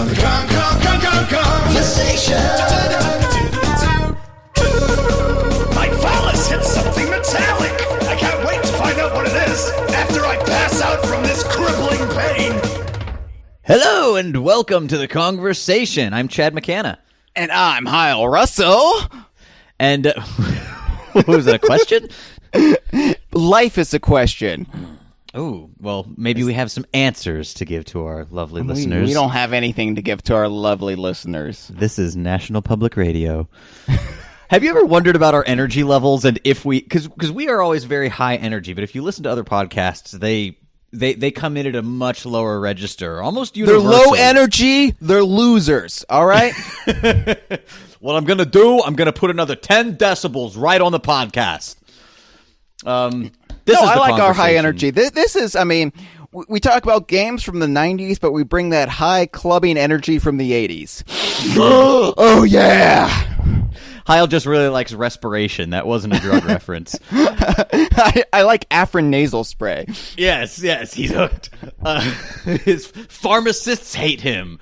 Kongversation. My phallus hit something metallic. I can't wait to find out what it is after I pass out from this crippling pain. Hello and welcome to the Kongversation. I'm Chad McCanna. And I'm Hyle Russell. And was that a question? Life is a question. Oh, well, maybe we have some answers to give to our lovely listeners. We don't have anything to give to our lovely listeners. This is National Public Radio. Have you ever wondered about our energy levels and if we, because we are always very high energy, but if you listen to other podcasts, they come in at a much lower register, almost universal. They're low energy, they're losers, all right? What I'm going to do, I'm going to put another 10 decibels right on the podcast. I like our high energy. This is, I mean, we talk about games from the 90s, but we bring that high clubbing energy from the 80s. Oh, yeah. Hyle just really likes respiration. That wasn't a drug reference. I like Afrin nasal spray. Yes, he's hooked. His pharmacists hate him.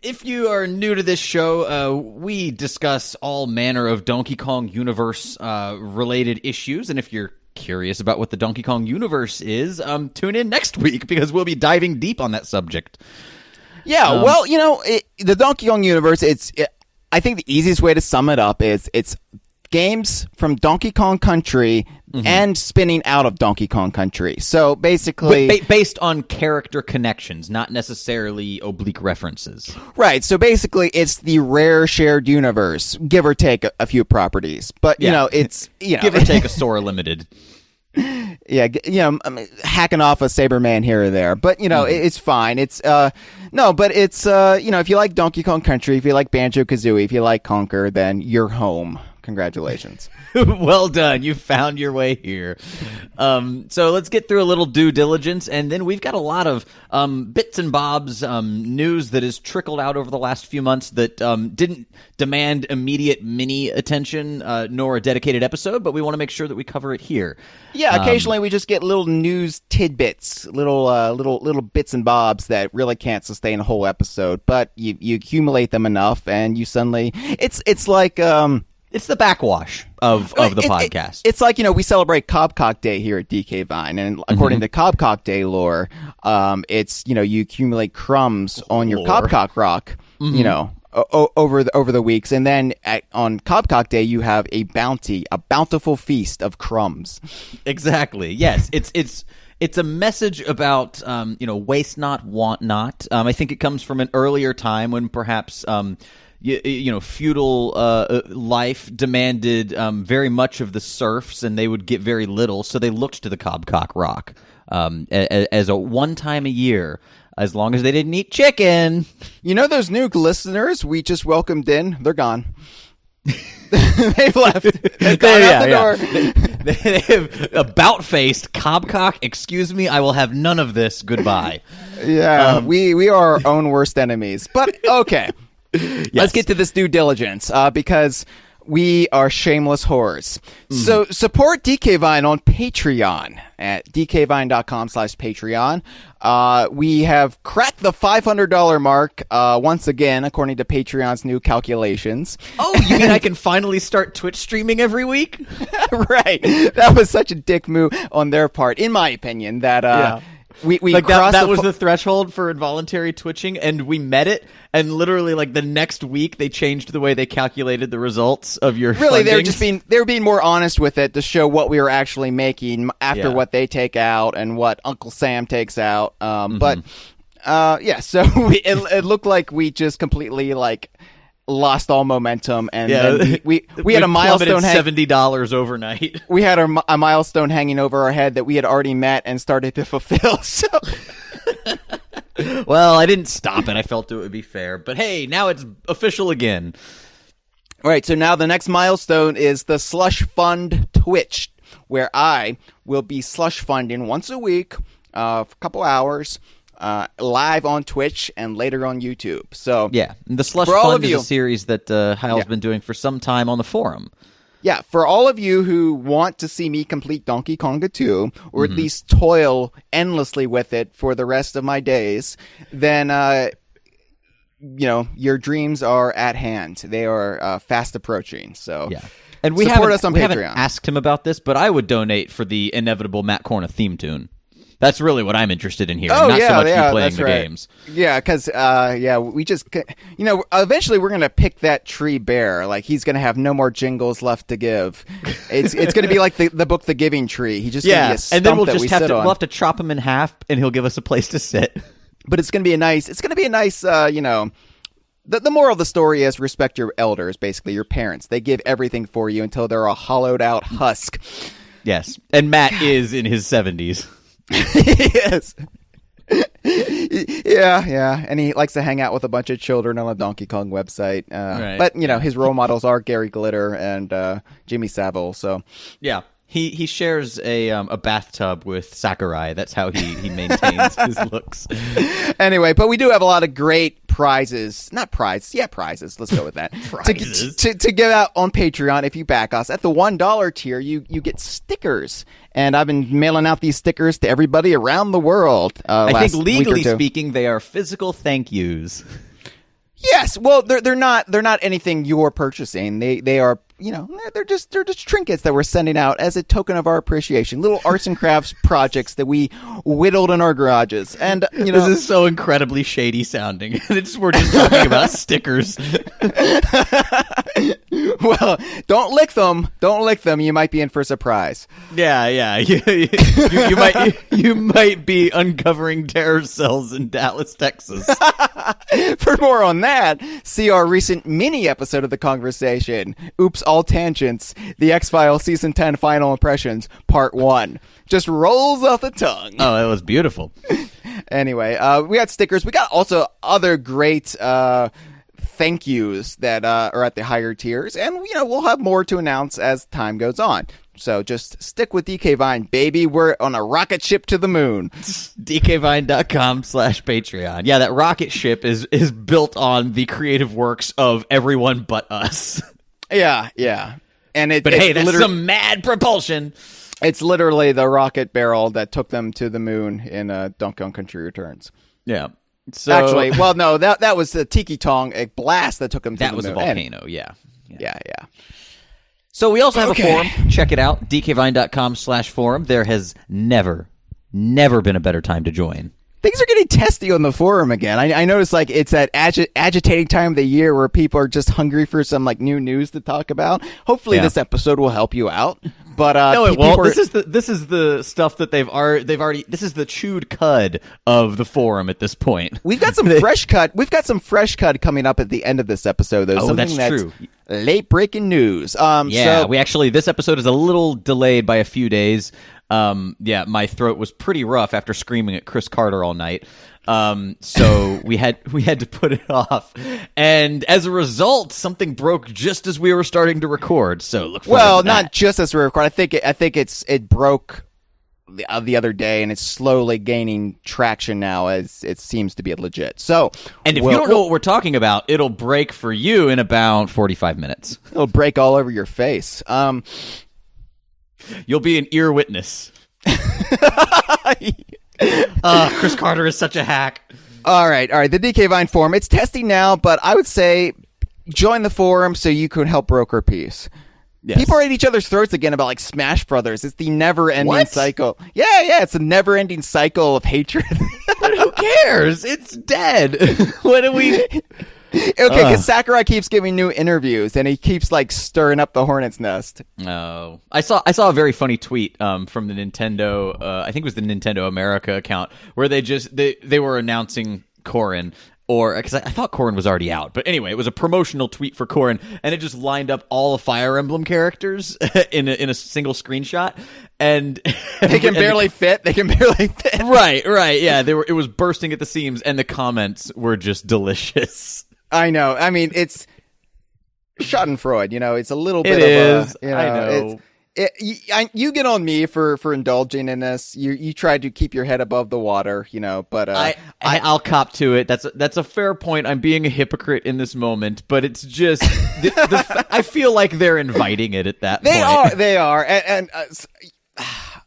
If you are new to this show, we discuss all manner of Donkey Kong universe related issues, and if you're curious about what the Donkey Kong universe is, tune in next week because we'll be diving deep on that subject. Yeah, well, you know, the Donkey Kong universe, I think the easiest way to sum it up is it's games from Donkey Kong Country and spinning out of Donkey Kong Country. So basically... based on character connections, not necessarily oblique references. Right, so basically it's the rare shared universe, give or take a few properties. But, you know, it's... You know, give or take a Sora Limited. Yeah, you know, hacking off a Saberman here or there. But, you know, it's fine. It's, no, but it's, you know, if you like Donkey Kong Country, if you like Banjo-Kazooie, if you like Conker, then you're home. Congratulations. Well done. You found your way here. So let's get through a little due diligence, and then we've got a lot of bits and bobs news that has trickled out over the last few months that didn't demand immediate mini attention nor a dedicated episode, but we want to make sure that we cover it here. Yeah, occasionally we just get little news tidbits, little bits and bobs that really can't sustain a whole episode, but you accumulate them enough, and you suddenly it's like it's the backwash of the podcast. It's like, you know, we celebrate Cobcock Day here at DK Vine, and according to Cobcock Day lore, it's, you know, you accumulate crumbs on your Cobcock Rock, you know, over the weeks, and then on Cobcock Day you have a bountiful feast of crumbs. Exactly. Yes, it's a message about you know, waste not, want not. I think it comes from an earlier time when perhaps you know, feudal life demanded very much of the serfs, and they would get very little, so they looked to the Cobcock Rock as a one time a year, as long as they didn't eat chicken. You know, those new listeners we just welcomed in, they're gone. They've left. They've gone out the door. They have about-faced Cobcock. Excuse me, I will have none of this. Goodbye. Yeah, we are our own worst enemies. But okay. Yes. Let's get to this due diligence, because we are shameless whores. So support DK Vine on Patreon at dkvine.com/Patreon. We have cracked the $500 mark once again, according to Patreon's new calculations. Oh, you mean I can finally start Twitch streaming every week? Right. That was such a dick move on their part, in my opinion, that... We like that was the threshold for involuntary twitching, and we met it, and literally like the next week they changed the way they calculated the results of your really fundings. they were being more honest with it to show what we were actually making after what they take out and what Uncle Sam takes out. But so it looked like we just completely like lost all momentum, and then we had a milestone $70 overnight. We had a milestone hanging over our head that we had already met and started to fulfill. So, well, I didn't stop it. I felt it would be fair, but hey, now it's official again. All right, so now the next milestone is the Slush Fund Twitch, where I will be slush funding once a week for a couple hours. Live on Twitch and later on YouTube. So yeah, the Slush Fund is a series that Hyle's been doing for some time on the forum. Yeah, for all of you who want to see me complete Donkey Konga 2, or at least toil endlessly with it for the rest of my days, then, your dreams are at hand. They are fast approaching. So, yeah. And support us on Patreon. Haven't asked him about this, but I would donate for the inevitable Matt Corna theme tune. That's really what I'm interested in hearing, not so much you playing the games. Yeah, because, we just, eventually we're going to pick that tree bare. Like, he's going to have no more jingles left to give. It's going to be like the book The Giving Tree. He's just going to be a stump and then we'll that just we have sit to, on. we'll have to chop him in half, and he'll give us a place to sit. But it's going to be a nice, the moral of the story is respect your elders, basically, your parents. They give everything for you until they're a hollowed out husk. Yes, and Matt is in his 70s. Yes. Yeah. And he likes to hang out with a bunch of children on a Donkey Kong website. Right. But, his role models are Gary Glitter and Jimmy Savile, so... Yeah. He shares a bathtub with Sakurai. That's how he maintains his looks. Anyway, but we do have a lot of great prizes. Not prizes. Yeah, prizes. Let's go with that. Prizes. To give out on Patreon if you back us. At the $1 tier, you get stickers. And I've been mailing out these stickers to everybody around the world. I think legally speaking, they are physical thank yous. Yes, well, they're not anything you're purchasing. They are, they're just trinkets that we're sending out as a token of our appreciation. Little arts and crafts projects that we whittled in our garages. And this is so incredibly shady sounding. We're just talking about stickers. Well, don't lick them. Don't lick them. You might be in for a surprise. Yeah. You might be uncovering terror cells in Dallas, Texas. For more on that, see our recent mini episode of The Kongversation. Oops, all tangents. The X-Files Season 10 Final Impressions, Part 1. Just rolls off the tongue. Oh, that was beautiful. Anyway, we got stickers. We got also other great thank yous that are at the higher tiers. And, we'll have more to announce as time goes on. So just stick with DK Vine, baby. We're on a rocket ship to the moon. DKVine.com/Patreon. Yeah, that rocket ship is built on the creative works of everyone but us. Yeah. And that's some mad propulsion. It's literally the rocket barrel that took them to the moon in Donkey Kong Country Returns. Yeah. So actually, well, no, that was the Tiki Tong blast that took them to the moon. That was a volcano, yeah. So we also have a forum. Check it out, dkvine.com/forum. There has never been a better time to join. Things are getting testy on the forum again. I noticed it's that agitating time of the year where people are just hungry for some new news to talk about. Hopefully this episode will help you out. But no, it won't. This is the stuff that they've already. This is the chewed cud of the forum at this point. We've got some fresh cut. We've got some fresh cud coming up at the end of this episode, though. Oh, that's true. Late breaking news. This episode is a little delayed by a few days. My throat was pretty rough after screaming at Chris Carter all night. So we had to put it off, and as a result, something broke just as we were starting to record. So look forward to that. Not just as we record. I think it broke the other day, and it's slowly gaining traction now as it seems to be legit. So, and if you don't know what we're talking about, it'll break for you in about 45 minutes. It'll break all over your face. You'll be an ear witness. Chris Carter is such a hack. All right. The DK Vine forum. It's testing now, but I would say join the forum so you could help broker peace. Yes. People are at each other's throats again about Smash Brothers. It's the never-ending cycle. Yeah, it's a never-ending cycle of hatred. But who cares? It's dead. What do we... Okay, because Sakurai keeps giving new interviews, and he keeps stirring up the hornet's nest. Oh, I saw a very funny tweet from the Nintendo. I think it was the Nintendo America account where they were announcing Corrin, because I thought Corrin was already out, but anyway, it was a promotional tweet for Corrin, and it just lined up all the Fire Emblem characters in a single screenshot, and they can barely fit. Right, yeah. It was bursting at the seams, and the comments were just delicious. I know. I mean, it's Schadenfreude. It's a little bit of a. I know. You get on me for indulging in this. You try to keep your head above the water, but I'll cop to it. That's a fair point. I'm being a hypocrite in this moment, but it's just I feel like they're inviting it at that point. They are, and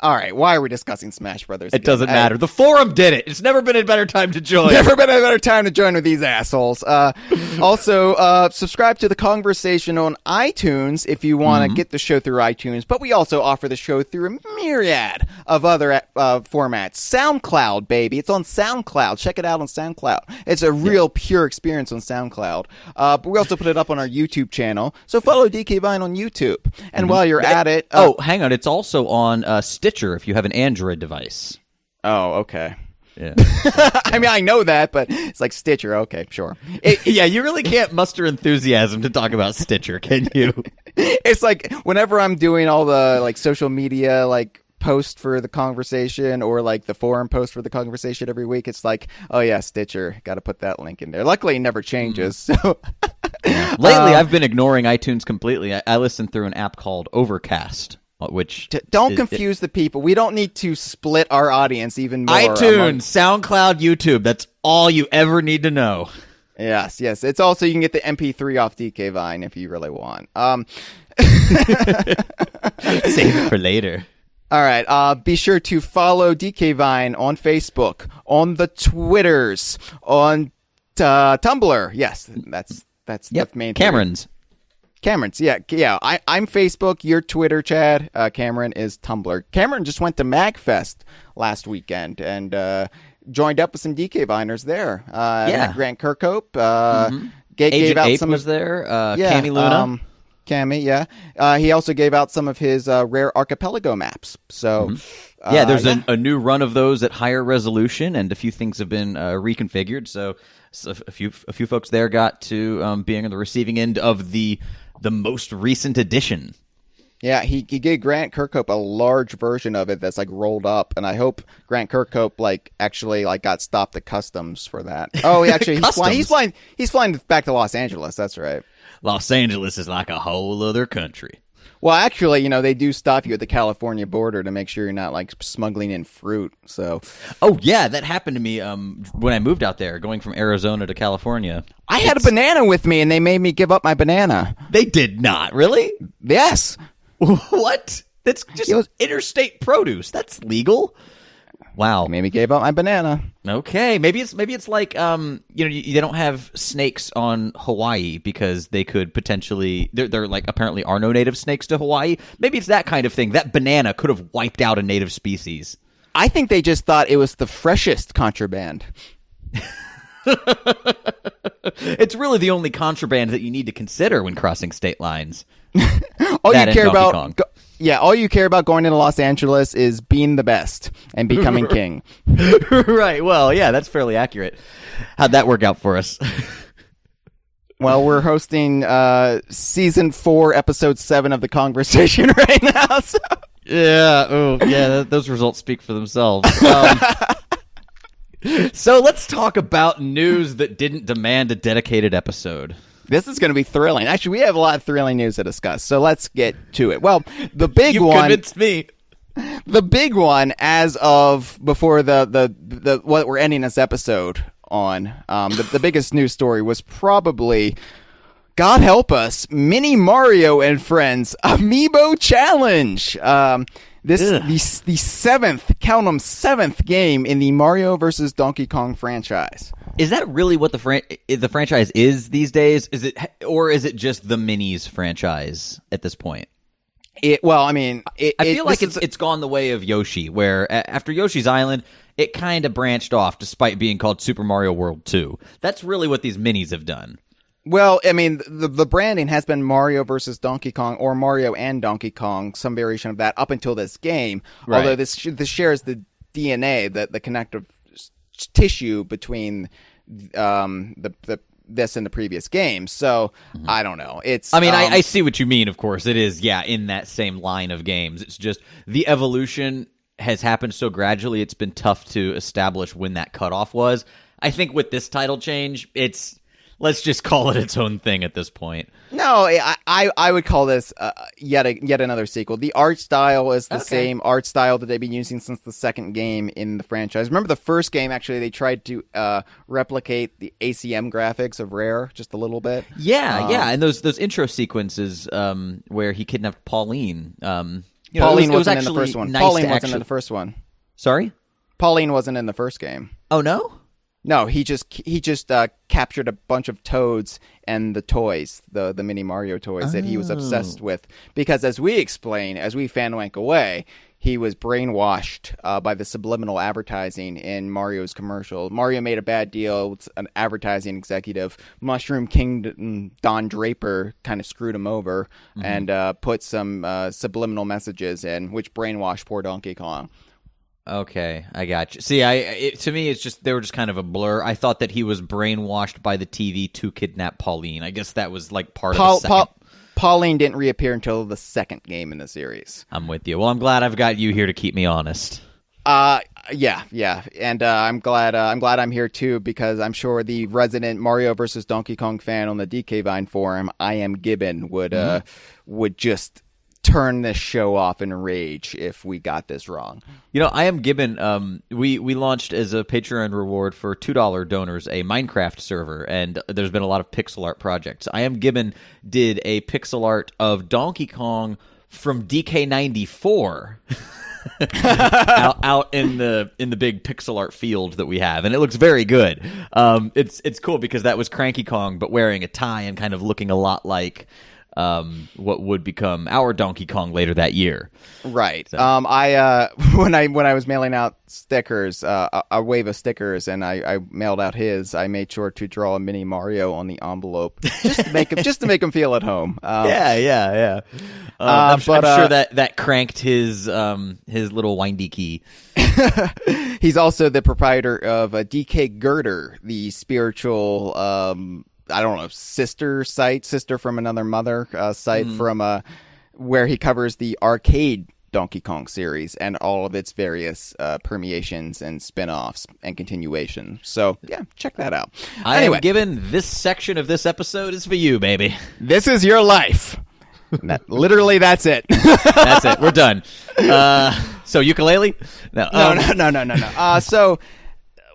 all right. Why are we discussing Smash Brothers? It doesn't matter. The forum did it. It's never been a better time to join. Never been a better time to join with these assholes. Also, subscribe to the Kongversation on iTunes if you want to get the show through iTunes. But we also offer the show through a myriad of other formats. SoundCloud, baby. It's on SoundCloud. Check it out on SoundCloud. It's a real pure experience on SoundCloud. But we also put it up on our YouTube channel. So follow DK Vine on YouTube. And while you're at it... hang on. It's also on Stitcher if you have an Android device. Oh, okay. Yeah. I mean, I know that, but it's like Stitcher. Okay, sure. Yeah, you really can't muster enthusiasm to talk about Stitcher, can you? It's like whenever I'm doing all the social media post for the Kongversation or the forum post for the Kongversation every week, it's like, oh yeah, Stitcher, got to put that link in there. Luckily, it never changes. So lately, I've been ignoring iTunes completely. I listen through an app called Overcast. Which don't confuse the people. We don't need to split our audience even more. iTunes, SoundCloud, YouTube. That's all you ever need to know. Yes. It's also, you can get the MP3 off DK Vine if you really want. Save it for later. All right. Be sure to follow DK Vine on Facebook, on the Twitters, on Tumblr. Yes, that's the main thing. Cameron's, yeah. I'm Facebook, you're Twitter, Chad. Cameron is Tumblr. Cameron just went to MagFest last weekend and joined up with some DK Viners there. Grant Kirkhope. Gave out Ape some was there. Cammy Luna. Cammy, yeah. He also gave out some of his rare archipelago maps. So, there's a new run of those at higher resolution, and a few things have been reconfigured. So a few folks there got to being on the receiving end of the most recent edition. Yeah, he gave Grant Kirkhope a large version of it that's rolled up, and I hope Grant Kirkhope actually got stopped at customs for that. Oh, he's flying back to Los Angeles. That's right. Los Angeles is like a whole other country. Well, actually, they do stop you at the California border to make sure you're not smuggling in fruit. So, oh yeah, that happened to me when I moved out there, going from Arizona to California. I had a banana with me, and they made me give up my banana. They did not, really? Yes. What? That's just interstate produce. That's legal. Wow. Maybe gave up my banana. Okay. Maybe it's like they don't have snakes on Hawaii because they could potentially they're apparently are no native snakes to Hawaii. Maybe it's that kind of thing. That banana could have wiped out a native species. I think they just thought it was the freshest contraband. It's really the only contraband that you need to consider when crossing state lines. All you care about going into Los Angeles is being the best and becoming king. Right. Well, yeah, that's fairly accurate. How'd that work out for us? Well, we're hosting season 4, episode 7 of the Kongversation right now. So. Yeah. Oh, yeah. Those results speak for themselves. So let's talk about news that didn't demand a dedicated episode. This is going to be thrilling. Actually, we have a lot of thrilling news to discuss, so let's get to it. Well, the big one... You've convinced me. The big one, as of before the what we're ending this episode on, the biggest news story was probably, God help us, Mini Mario and Friends Amiibo Challenge. This is the seventh, count 'em, seventh game in the Mario vs. Donkey Kong franchise. Is that really what the franchise is these days? Is it, or is it just the Minis franchise at this point? I feel like it's gone the way of Yoshi, where after Yoshi's Island, it kind of branched off, despite being called Super Mario World 2. That's really what these Minis have done. Well, I mean, the branding has been Mario versus Donkey Kong, or Mario and Donkey Kong, some variation of that, up until this game. Right. Although this shares the DNA, the connective tissue between this and the previous game. So I don't know. I see what you mean. Of course, it is. Yeah, in that same line of games. It's just the evolution has happened so gradually. It's been tough to establish when that cutoff was. I think with this title change, it's Let's just call it its own thing at this point. No, I would call this yet another sequel. The art style is the same art style that they've been using since the second game in the franchise. Remember the first game, actually, they tried to replicate the ACM graphics of Rare just a little bit. Yeah, and those intro sequences where he kidnapped Pauline. Pauline wasn't in the first one. Pauline wasn't in the first one. Sorry? Pauline wasn't in the first game. Oh, no? No, he just captured a bunch of toads and the toys, the mini Mario toys that he was obsessed with. Because as we explain, as we fanwank away, he was brainwashed by the subliminal advertising in Mario's commercial. Mario made a bad deal with an advertising executive. Mushroom King Don Draper kind of screwed him over and put some subliminal messages in, which brainwashed poor Donkey Kong. Okay, I got you. See, to me, it's just they were just kind of a blur. I thought that he was brainwashed by the TV to kidnap Pauline. I guess that was like part of the second. Pauline didn't reappear until the second game in the series. I'm with you. Well, I'm glad I've got you here to keep me honest. Yeah, and I'm glad I'm here too, because I'm sure the resident Mario versus Donkey Kong fan on the DK Vine forum, I Am Gibbon, would just turn this show off in rage if we got this wrong. I Am Gibbon, we launched as a Patreon reward for $2 donors a Minecraft server, and there's been a lot of pixel art projects. I Am Gibbon did a pixel art of Donkey Kong from DK94 out in the big pixel art field that we have, and it looks very good. It's cool because that was Cranky Kong but wearing a tie and kind of looking a lot like what would become our Donkey Kong later that year. Right. So. I when I was mailing out stickers, a wave of stickers, and I mailed out his, I made sure to draw a mini Mario on the envelope just to make him feel at home. Yeah. I'm sure that cranked his little windy key. He's also the proprietor of DK Girder, the spiritual sister from another mother site from where he covers the arcade Donkey Kong series and all of its various permeations and spin-offs and continuation. So yeah, check that out. Anyway, given this section of this episode is for you, baby. This is your life. Literally, that's it. That's it. We're done. So Yooka-Laylee? No. So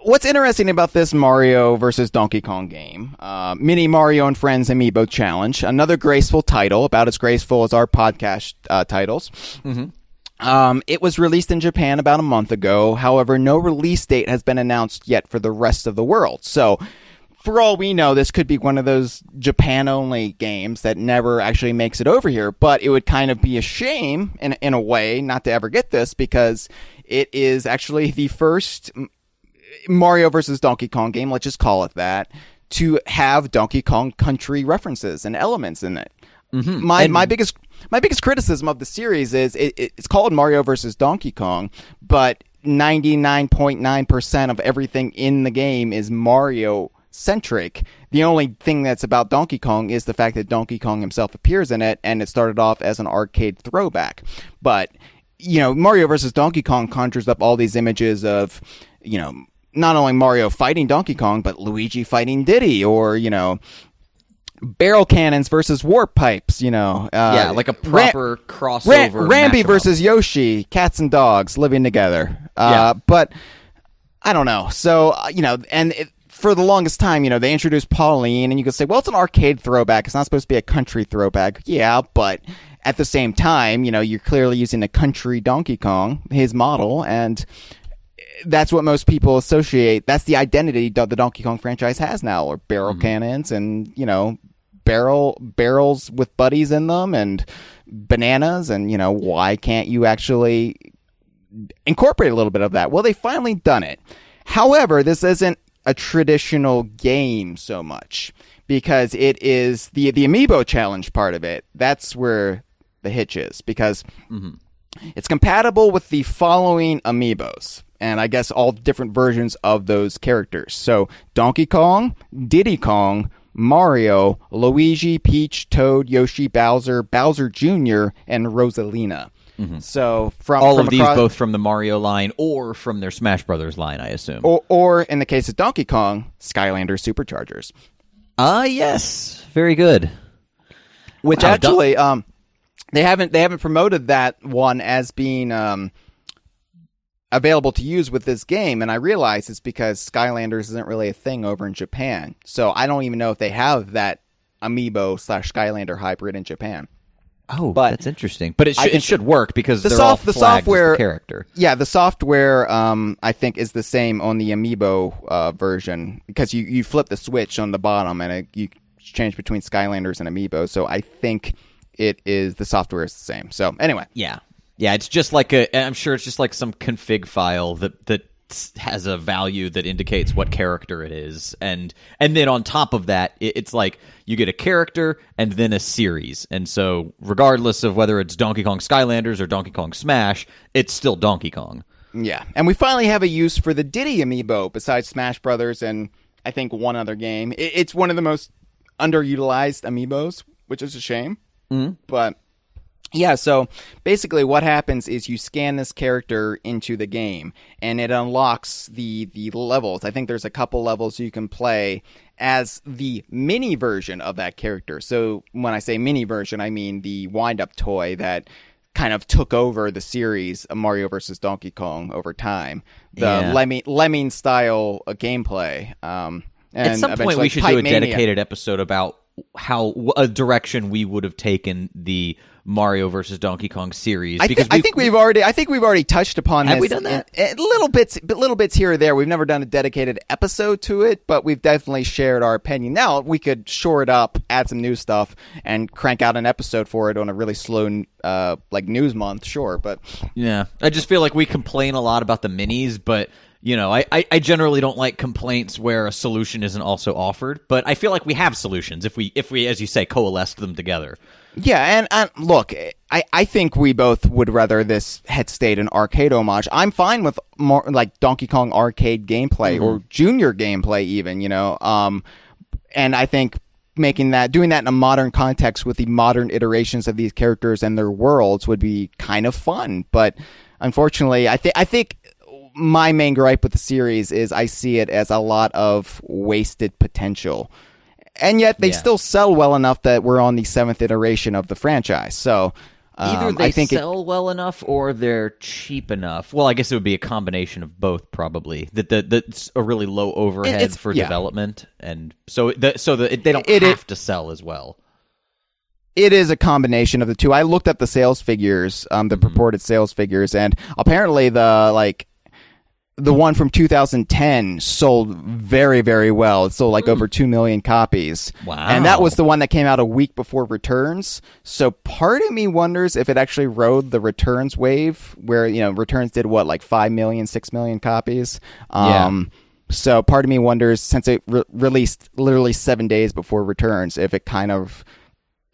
what's interesting about this Mario versus Donkey Kong game, Mini Mario and Friends Amiibo Challenge, another graceful title, about as graceful as our podcast titles. It was released in Japan about a month ago. However, no release date has been announced yet for the rest of the world. So, for all we know, this could be one of those Japan-only games that never actually makes it over here. But it would kind of be a shame, in a way, not to ever get this, because it is actually the first Mario vs. Donkey Kong game, let's just call it that, to have Donkey Kong Country references and elements in it. My biggest criticism of the series is it's called Mario vs. Donkey Kong, but 99.9% of everything in the game is Mario centric. The only thing that's about Donkey Kong is the fact that Donkey Kong himself appears in it, and it started off as an arcade throwback. But Mario vs. Donkey Kong conjures up all these images of not only Mario fighting Donkey Kong, but Luigi fighting Diddy, or barrel cannons versus warp pipes, like a proper crossover. Rambi versus Yoshi, cats and dogs living together. But I don't know. So, for the longest time, they introduced Pauline, and you could say, well, it's an arcade throwback. It's not supposed to be a country throwback. Yeah, but at the same time, you're clearly using a country Donkey Kong, his model, and that's what most people associate. That's the identity that the Donkey Kong franchise has now, or barrel cannons and, barrels with buddies in them and bananas. And, why can't you actually incorporate a little bit of that? Well, they finally done it. However, this isn't a traditional game so much, because it is the amiibo challenge part of it. That's where the hitch is, because it's compatible with the following amiibos, and I guess all different versions of those characters. So Donkey Kong, Diddy Kong, Mario, Luigi, Peach, Toad, Yoshi, Bowser, Bowser Jr., and Rosalina. So from these both from the Mario line or from their Smash Brothers line, I assume. Or in the case of Donkey Kong, Skylanders Superchargers. Yes. Very good. Which Wow, actually, they haven't promoted that one as being available to use with this game, and I realize it's because Skylanders isn't really a thing over in Japan. So I don't even know if they have that amiibo / Skylander hybrid in Japan. Oh, but that's interesting. But it should work because they're all flagged the software as the character. Yeah, the software I think is the same on the amiibo version, because you flip the switch on the bottom and you change between Skylanders and amiibo. So I think the software is the same. So anyway, yeah, it's just like I'm sure it's just like some config file that has a value that indicates what character it is, and then on top of that, it's like you get a character and then a series, and so regardless of whether it's Donkey Kong Skylanders or Donkey Kong Smash, it's still Donkey Kong. Yeah, and we finally have a use for the Diddy amiibo besides Smash Brothers and I think one other game. It's one of the most underutilized amiibos, which is a shame. But yeah, so basically what happens is you scan this character into the game, and it unlocks the levels. I think there's a couple levels you can play as the mini version of that character. So when I say mini version, I mean the wind-up toy that kind of took over the series of Mario vs. Donkey Kong over time. The Lemming-style gameplay. And at some point we should do a dedicated episode about how a direction we would have taken the Mario versus Donkey Kong series. Because I think we've already touched upon this. Have we done that? Little bits here or there. We've never done a dedicated episode to it, but we've definitely shared our opinion. Now we could shore it up, add some new stuff, and crank out an episode for it on a really slow news month. Sure, but yeah, I just feel like we complain a lot about the minis, but you know, I generally don't like complaints where a solution isn't also offered, but I feel like we have solutions if we, as you say, coalesced them together. Yeah, and look, I think we both would rather this had stayed an arcade homage. I'm fine with more like Donkey Kong arcade gameplay or junior gameplay even, you know. And I think doing that in a modern context with the modern iterations of these characters and their worlds would be kind of fun. But unfortunately, I think my main gripe with the series is I see it as a lot of wasted potential. And yet they still sell well enough that we're on the 7th iteration of the franchise. So either they sell well enough or they're cheap enough. Well, I guess it would be a combination of both, probably. That's a really low overhead for development, and so they don't have to sell as well. It is a combination of the two. I looked at the sales figures, the purported sales figures, and apparently the one from 2010 sold very, very well. It sold over 2 million copies. Wow. And that was the one that came out a week before Returns. So part of me wonders if it actually rode the Returns wave, where, you know, Returns did 5 million, 6 million copies. So part of me wonders, since it released literally 7 days before Returns, if it kind of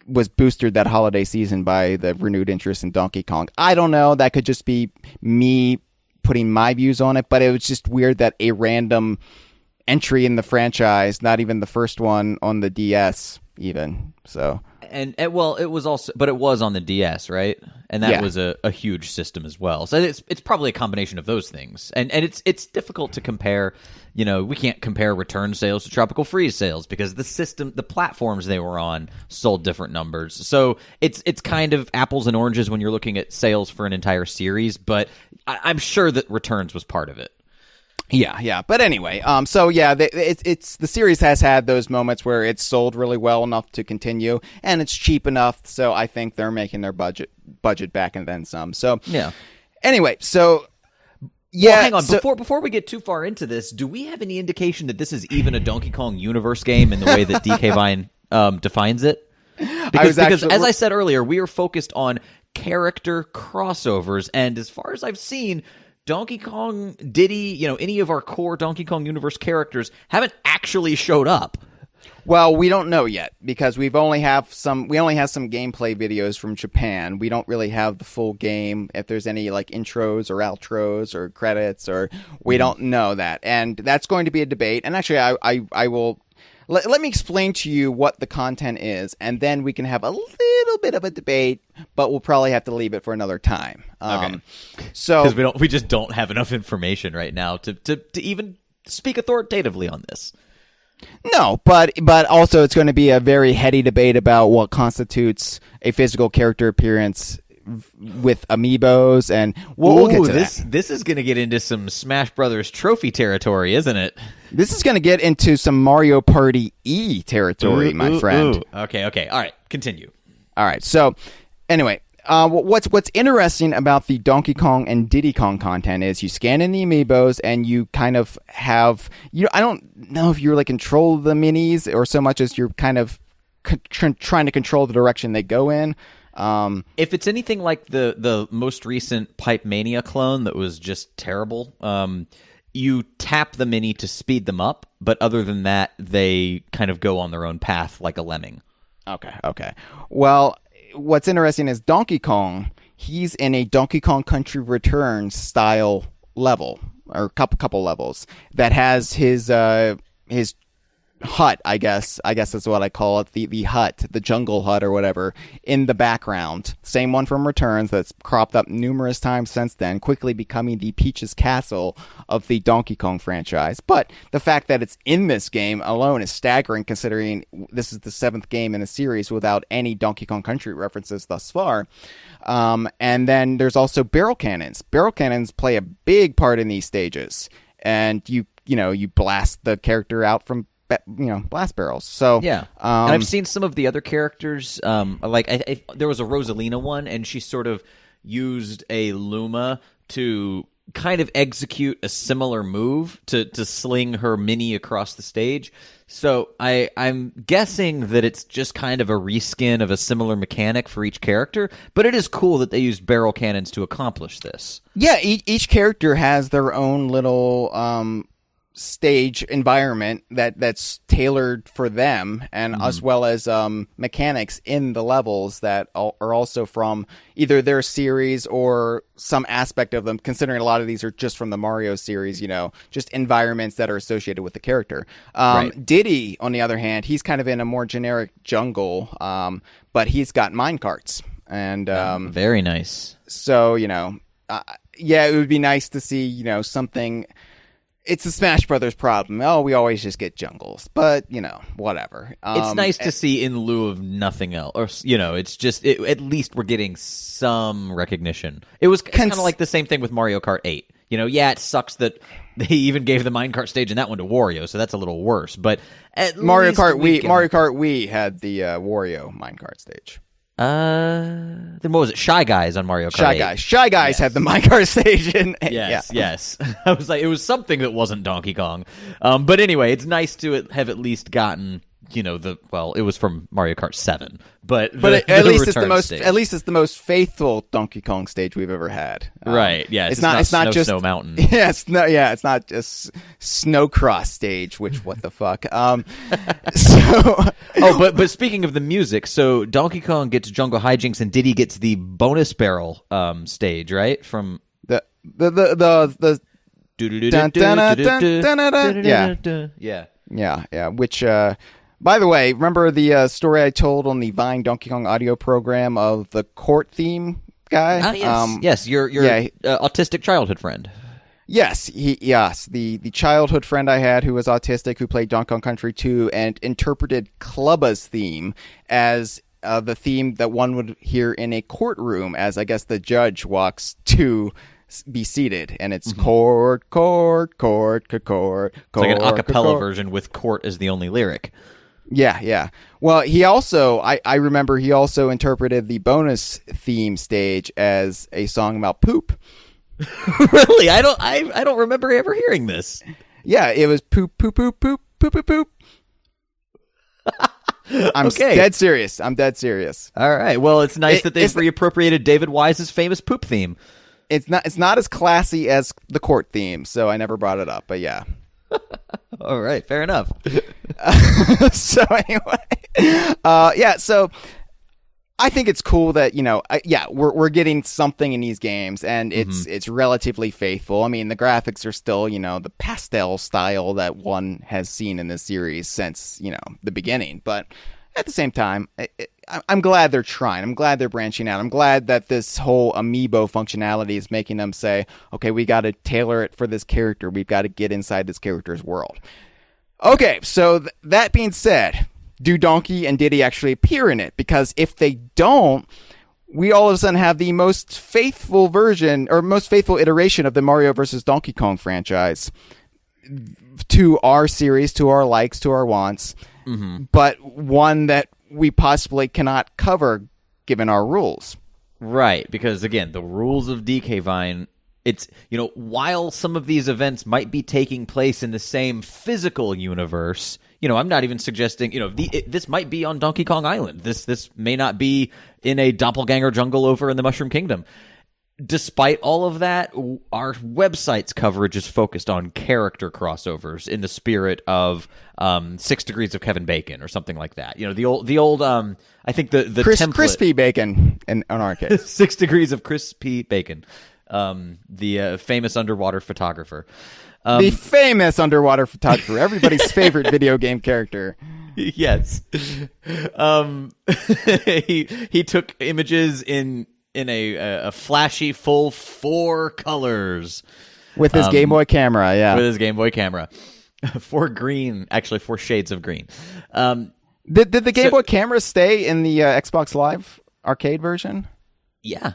was boosted that holiday season by the renewed interest in Donkey Kong. I don't know. That could just be me putting my views on it, but it was just weird that a random entry in the franchise, not even the first one on the DS even. So and well, it was on the DS, right? And that was a huge system as well. So it's probably a combination of those things. And it's difficult to compare. You know, we can't compare Return sales to Tropical Freeze sales because the platforms they were on sold different numbers. So it's kind of apples and oranges when you're looking at sales for an entire series. But I'm sure that Returns was part of it. Yeah. But anyway, it's the series has had those moments where it's sold really well enough to continue, and it's cheap enough. So I think they're making their budget back and then some. So yeah. Anyway, so. Yeah, well, hang on. Before we get too far into this, do we have any indication that this is even a Donkey Kong universe game in the way that DK Vine defines it? Because as I said earlier, we are focused on character crossovers, and as far as I've seen, Donkey Kong, Diddy, you know, any of our core Donkey Kong universe characters haven't actually showed up. Well, we don't know yet because we only have some gameplay videos from Japan. We don't really have the full game. If there's any intros or outros or credits, or we don't know that, and that's going to be a debate. And actually, I will let me explain to you what the content is, and then we can have a little bit of a debate. But we'll probably have to leave it for another time. Okay. So because we just don't have enough information right now to even speak authoritatively on this. No, but also it's going to be a very heady debate about what constitutes a physical character appearance with amiibos, and we'll get to that. This is going to get into some Smash Brothers trophy territory, isn't it? This is going to get into some Mario Party E territory, my friend. Okay. All right, continue. All right. So, anyway, what's interesting about the Donkey Kong and Diddy Kong content is you scan in the amiibos and you kind of have I don't know if you're like control the minis or so much as you're kind of trying to control the direction they go in. If it's anything like the most recent Pipe Mania clone that was just terrible, you tap the mini to speed them up, but other than that, they kind of go on their own path like a lemming. Okay. Well, what's interesting is Donkey Kong, he's in a Donkey Kong Country Returns style level, or couple levels, that has his hut, I guess that's what I call it, the hut, the jungle hut or whatever, in the background. Same one from Returns that's cropped up numerous times since then, quickly becoming the Peach's Castle of the Donkey Kong franchise. But the fact that it's in this game alone is staggering, considering this is the 7th game in the series without any Donkey Kong Country references thus far. And then there's also barrel cannons. Barrel cannons play a big part in these stages, and you blast the character out from blast barrels. So yeah, and I've seen some of the other characters. Like there was a Rosalina one, and she sort of used a Luma to kind of execute a similar move to sling her mini across the stage. So I'm guessing that it's just kind of a reskin of a similar mechanic for each character, but it is cool that they used barrel cannons to accomplish this. Yeah, each character has their own little stage environment that's tailored for them, and as well as mechanics in the levels that are also from either their series or some aspect of them, considering a lot of these are just from the Mario series, just environments that are associated with the character. Right. Diddy, on the other hand, he's kind of in a more generic jungle, but he's got minecarts. And very nice. So, it would be nice to see, something. It's the Smash Brothers problem. Oh, we always just get jungles, but whatever. It's nice to see in lieu of nothing else, or it's just at least we're getting some recognition. It was kind of like the same thing with Mario Kart 8. It sucks that they even gave the minecart stage in that one to Wario, so that's a little worse. But at Mario Kart Wii had the Wario minecart stage. Then what was it? Shy Guys on Mario Kart 8. Shy Guys had the minecart stage. Yes. I was like, it was something that wasn't Donkey Kong. But anyway, it's nice to have at least gotten, it was from Mario Kart 7, but at least it's the most faithful Donkey Kong stage we've ever had. Right? Yeah. It's not just Snow Mountain. It's not just Snowcross stage. Which what the fuck? But speaking of the music, so Donkey Kong gets Jungle Hijinks and Diddy gets the bonus barrel stage, right? From the yeah. Which by the way, remember the story I told on the Vine Donkey Kong audio program of the court theme guy? Yes, your autistic childhood friend. Yes, the childhood friend I had who was autistic, who played Donkey Kong Country 2 and interpreted Clubba's theme as the theme that one would hear in a courtroom as, I guess, the judge walks to be seated, and it's court. It's like an a cappella version with court as the only lyric. Yeah. Well, he also, I remember he also interpreted the bonus theme stage as a song about poop. Really? I don't remember ever hearing this. Yeah, it was poop. I'm dead serious. All right. Well, it's nice that they've reappropriated David Wise's famous poop theme. It's not as classy as the court theme, so I never brought it up, but yeah. All right, fair enough. So anyway, so I think it's cool that we're getting something in these games, and it's relatively faithful. I mean, the graphics are still the pastel style that one has seen in this series since the beginning, but at the same time, I'm glad they're trying. I'm glad they're branching out. I'm glad that this whole amiibo functionality is making them say, okay, we got to tailor it for this character. We've got to get inside this character's world. Okay, so that being said, do Donkey and Diddy actually appear in it? Because if they don't, we all of a sudden have the most faithful version or most faithful iteration of the Mario versus Donkey Kong franchise to our series, to our likes, to our wants, but one that we possibly cannot cover given our rules. Right, because again, the rules of DK Vine, it's, while some of these events might be taking place in the same physical universe, I'm not even suggesting, this might be on Donkey Kong Island. This may not be in a doppelganger jungle over in the Mushroom Kingdom. Despite all of that, our website's coverage is focused on character crossovers in the spirit of 6 Degrees of Kevin Bacon or something like that. The old I think the template, crispy bacon in our case. 6 Degrees of Crispy Bacon, the famous underwater photographer. The famous underwater photographer, everybody's favorite video game character. Yes. He took images in a flashy full 4 colors. With his Game Boy camera, yeah. With his Game Boy camera. 4 shades of green. Did the Game Boy camera stay in the Xbox Live arcade version? Yeah,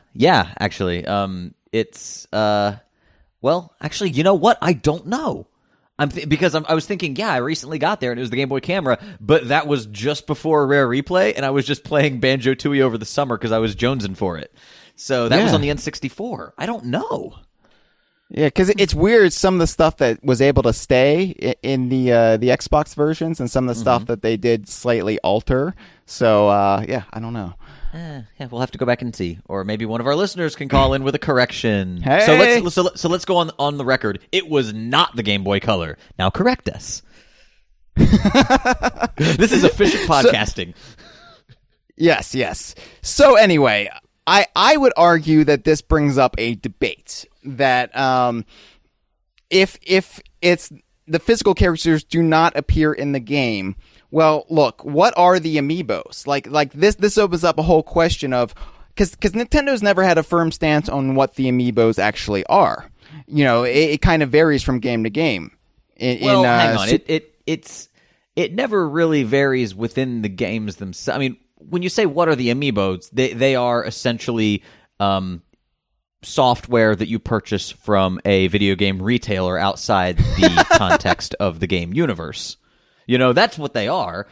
actually. It's... Well, actually, you know what? I don't know. Because I was thinking, I recently got there and it was the Game Boy camera, but that was just before Rare Replay, and I was just playing Banjo-Tooie over the summer because I was jonesing for it. So that was on the N64. I don't know. Yeah, because it's weird, some of the stuff that was able to stay in the Xbox versions and some of the stuff that they did slightly alter. So, I don't know. We'll have to go back and see, or maybe one of our listeners can call in with a correction. Hey! So let's go on the record. It was not the Game Boy Color. Now correct us. This is efficient podcasting. Yes. So anyway, I would argue that this brings up a debate that if it's the physical characters do not appear in the game. Well, look, what are the amiibos? Like this opens up a whole question of, because Nintendo's never had a firm stance on what the amiibos actually are. It kind of varies from game to game. Hang on. It never really varies within the games themselves. I mean, when you say what are the amiibos, they are essentially software that you purchase from a video game retailer outside the context of the game universe. That's what they are,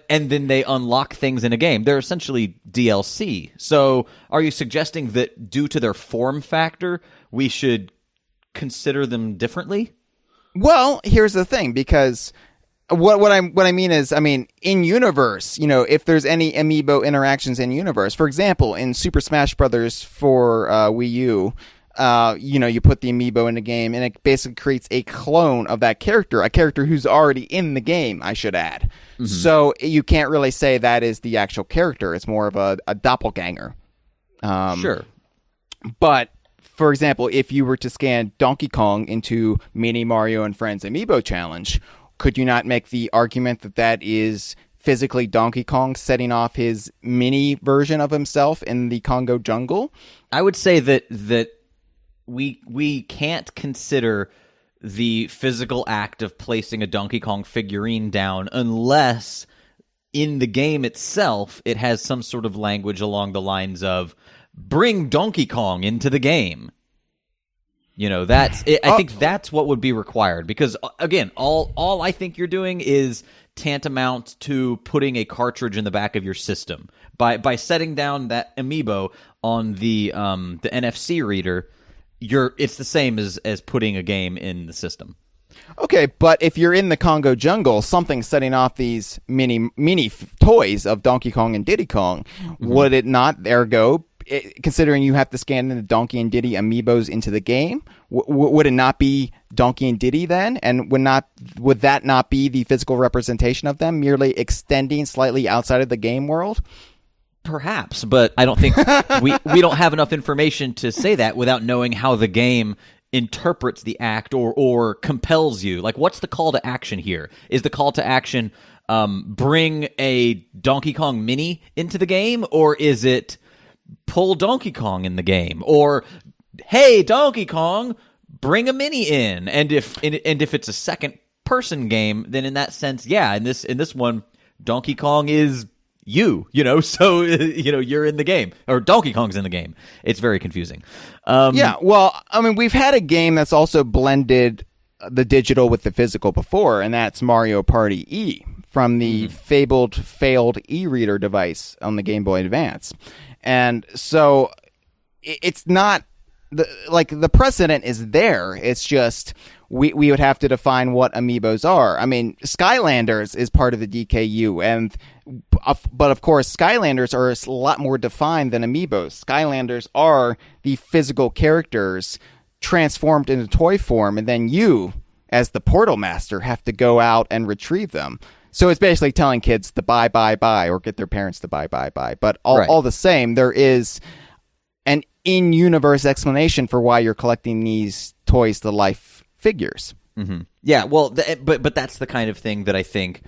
and then they unlock things in a game. They're essentially DLC. So are you suggesting that due to their form factor, we should consider them differently? Well, here's the thing, because what I mean is, in universe, if there's any amiibo interactions in universe, for example, in Super Smash Brothers for Wii U, you put the amiibo in the game, and it basically creates a clone of that character, a character who's already in the game, I should add. Mm-hmm. So you can't really say that is the actual character. It's more of a doppelganger. Sure. But, for example, if you were to scan Donkey Kong into Mini Mario and Friends Amiibo Challenge, could you not make the argument that is physically Donkey Kong setting off his mini version of himself in the Congo jungle? I would say that we can't consider the physical act of placing a Donkey Kong figurine down unless in the game itself it has some sort of language along the lines of bring Donkey Kong into the game. That's it. I think that's what would be required, because again, all I think you're doing is tantamount to putting a cartridge in the back of your system by setting down that amiibo on the NFC reader. It's the same as putting a game in the system. Okay, but if you're in the Congo jungle, something setting off these mini toys of Donkey Kong and Diddy Kong, would it not, ergo, considering you have to scan in the Donkey and Diddy amiibos into the game, would it not be Donkey and Diddy then? And would that not be the physical representation of them, merely extending slightly outside of the game world? Perhaps, but I don't think we don't have enough information to say that without knowing how the game interprets the act or compels you. Like, what's the call to action here? Is the call to action bring a Donkey Kong mini into the game, or is it pull Donkey Kong in the game, or hey Donkey Kong, bring a mini in? And if it's a second person game, then in that sense, yeah, in this one, Donkey Kong is you know, so you know you're in the game, or Donkey Kong's in the game. It's very confusing. Yeah, well, I mean, we've had a game that's also blended the digital with the physical before, and that's Mario Party E from the failed e-reader device on the Game Boy Advance. And so it's not the precedent is there. It's just we would have to define what amiibos are. I mean, Skylanders is part of the DKU, but of course, Skylanders are a lot more defined than amiibos. Skylanders are the physical characters transformed into toy form, and then you, as the portal master, have to go out and retrieve them. So it's basically telling kids to buy, or get their parents to buy. But all the same, there is an in-universe explanation for why you're collecting these toys-to-life figures. Mm-hmm. Yeah, well, but that's the kind of thing that I think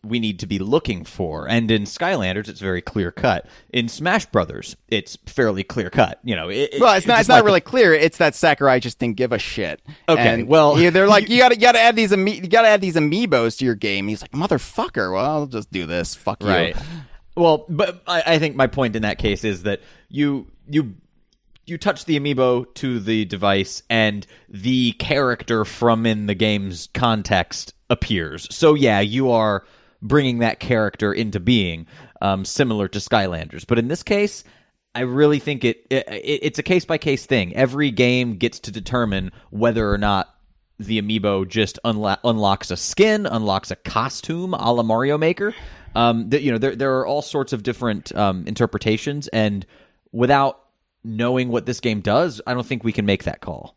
we need to be looking for. And in Skylanders, it's very clear cut. In Smash Brothers, it's fairly clear cut. You know, it's not really clear. It's that Sakurai just didn't give a shit. Okay, and well, they're like, you gotta add these amiibos to your game. He's like, motherfucker. Well, I'll just do this. Fuck you. Right. Well, but I think my point in that case is that you touch the amiibo to the device, and the character from in the game's context appears. So yeah, you are bringing that character into being, similar to Skylanders. But in this case, I really think it's a case-by-case thing. Every game gets to determine whether or not the amiibo just unlocks a skin, unlocks a costume a la Mario Maker. There are all sorts of different interpretations, and without knowing what this game does, I don't think we can make that call.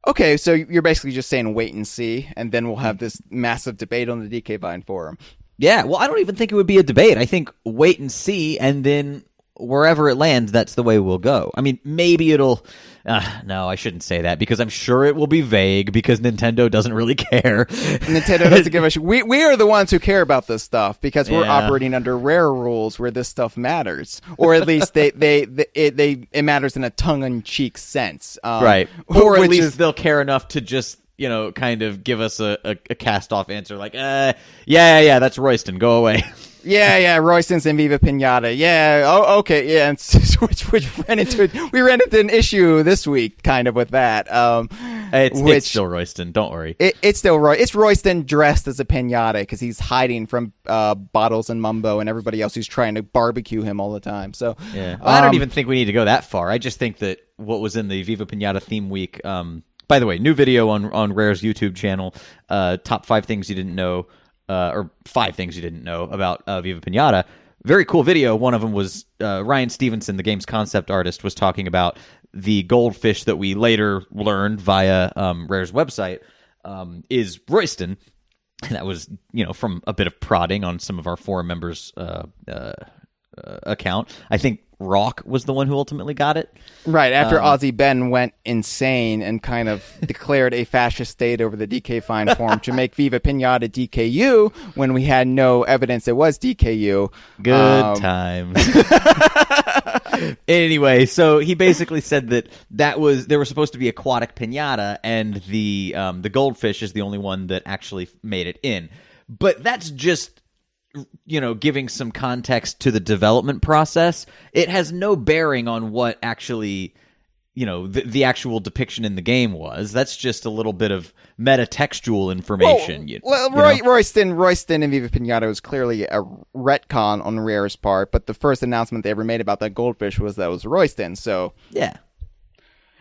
Okay, so you're basically just saying wait and see, and then we'll have this massive debate on the DK Vine forum. Yeah, well, I don't even think it would be a debate. I think wait and see, and then wherever it lands, that's the way we'll go. I mean, maybe it'll... no, I shouldn't say that, because I'm sure it will be vague, because Nintendo doesn't really care. Nintendo doesn't give a shit. We are the ones who care about this stuff, because we're operating under Rare rules where this stuff matters. Or at least it matters in a tongue-in-cheek sense. Right. Or at least they'll care enough to just, you know, kind of give us a cast-off answer, like, yeah, that's Royston, go away. Yeah, Royston's in Viva Pinata. Yeah, okay, yeah, and we ran into an issue this week, kind of, with that. It's still Royston, don't worry. It's still Roy. It's Royston dressed as a pinata because he's hiding from Bottles and Mumbo and everybody else who's trying to barbecue him all the time. So yeah, well, I don't even think we need to go that far. I just think that what was in the Viva Pinata theme week. By the way, new video on Rare's YouTube channel. Top 5 things you didn't know. Or 5 things you didn't know about Viva Pinata. Very cool video. One of them was Ryan Stevenson, the game's concept artist, was talking about the goldfish that we later learned via Rare's website is Royston. And that was, you know, from a bit of prodding on some of our forum members' account. I think Rock was the one who ultimately got it. Right, after Ozzy Ben went insane and kind of declared a fascist state over the DK Fine forum to make Viva Pinata DKU when we had no evidence it was DKU. Good times. Anyway, so he basically said that there was supposed to be aquatic pinata, and the goldfish is the only one that actually made it in. But that's just, you know, giving some context to the development process. It has no bearing on what actually, you know, the actual depiction in the game was. That's just a little bit of metatextual information. Royston and Viva Pinata was clearly a retcon on Rare's part, but the first announcement they ever made about that goldfish was that it was Royston, so... Yeah.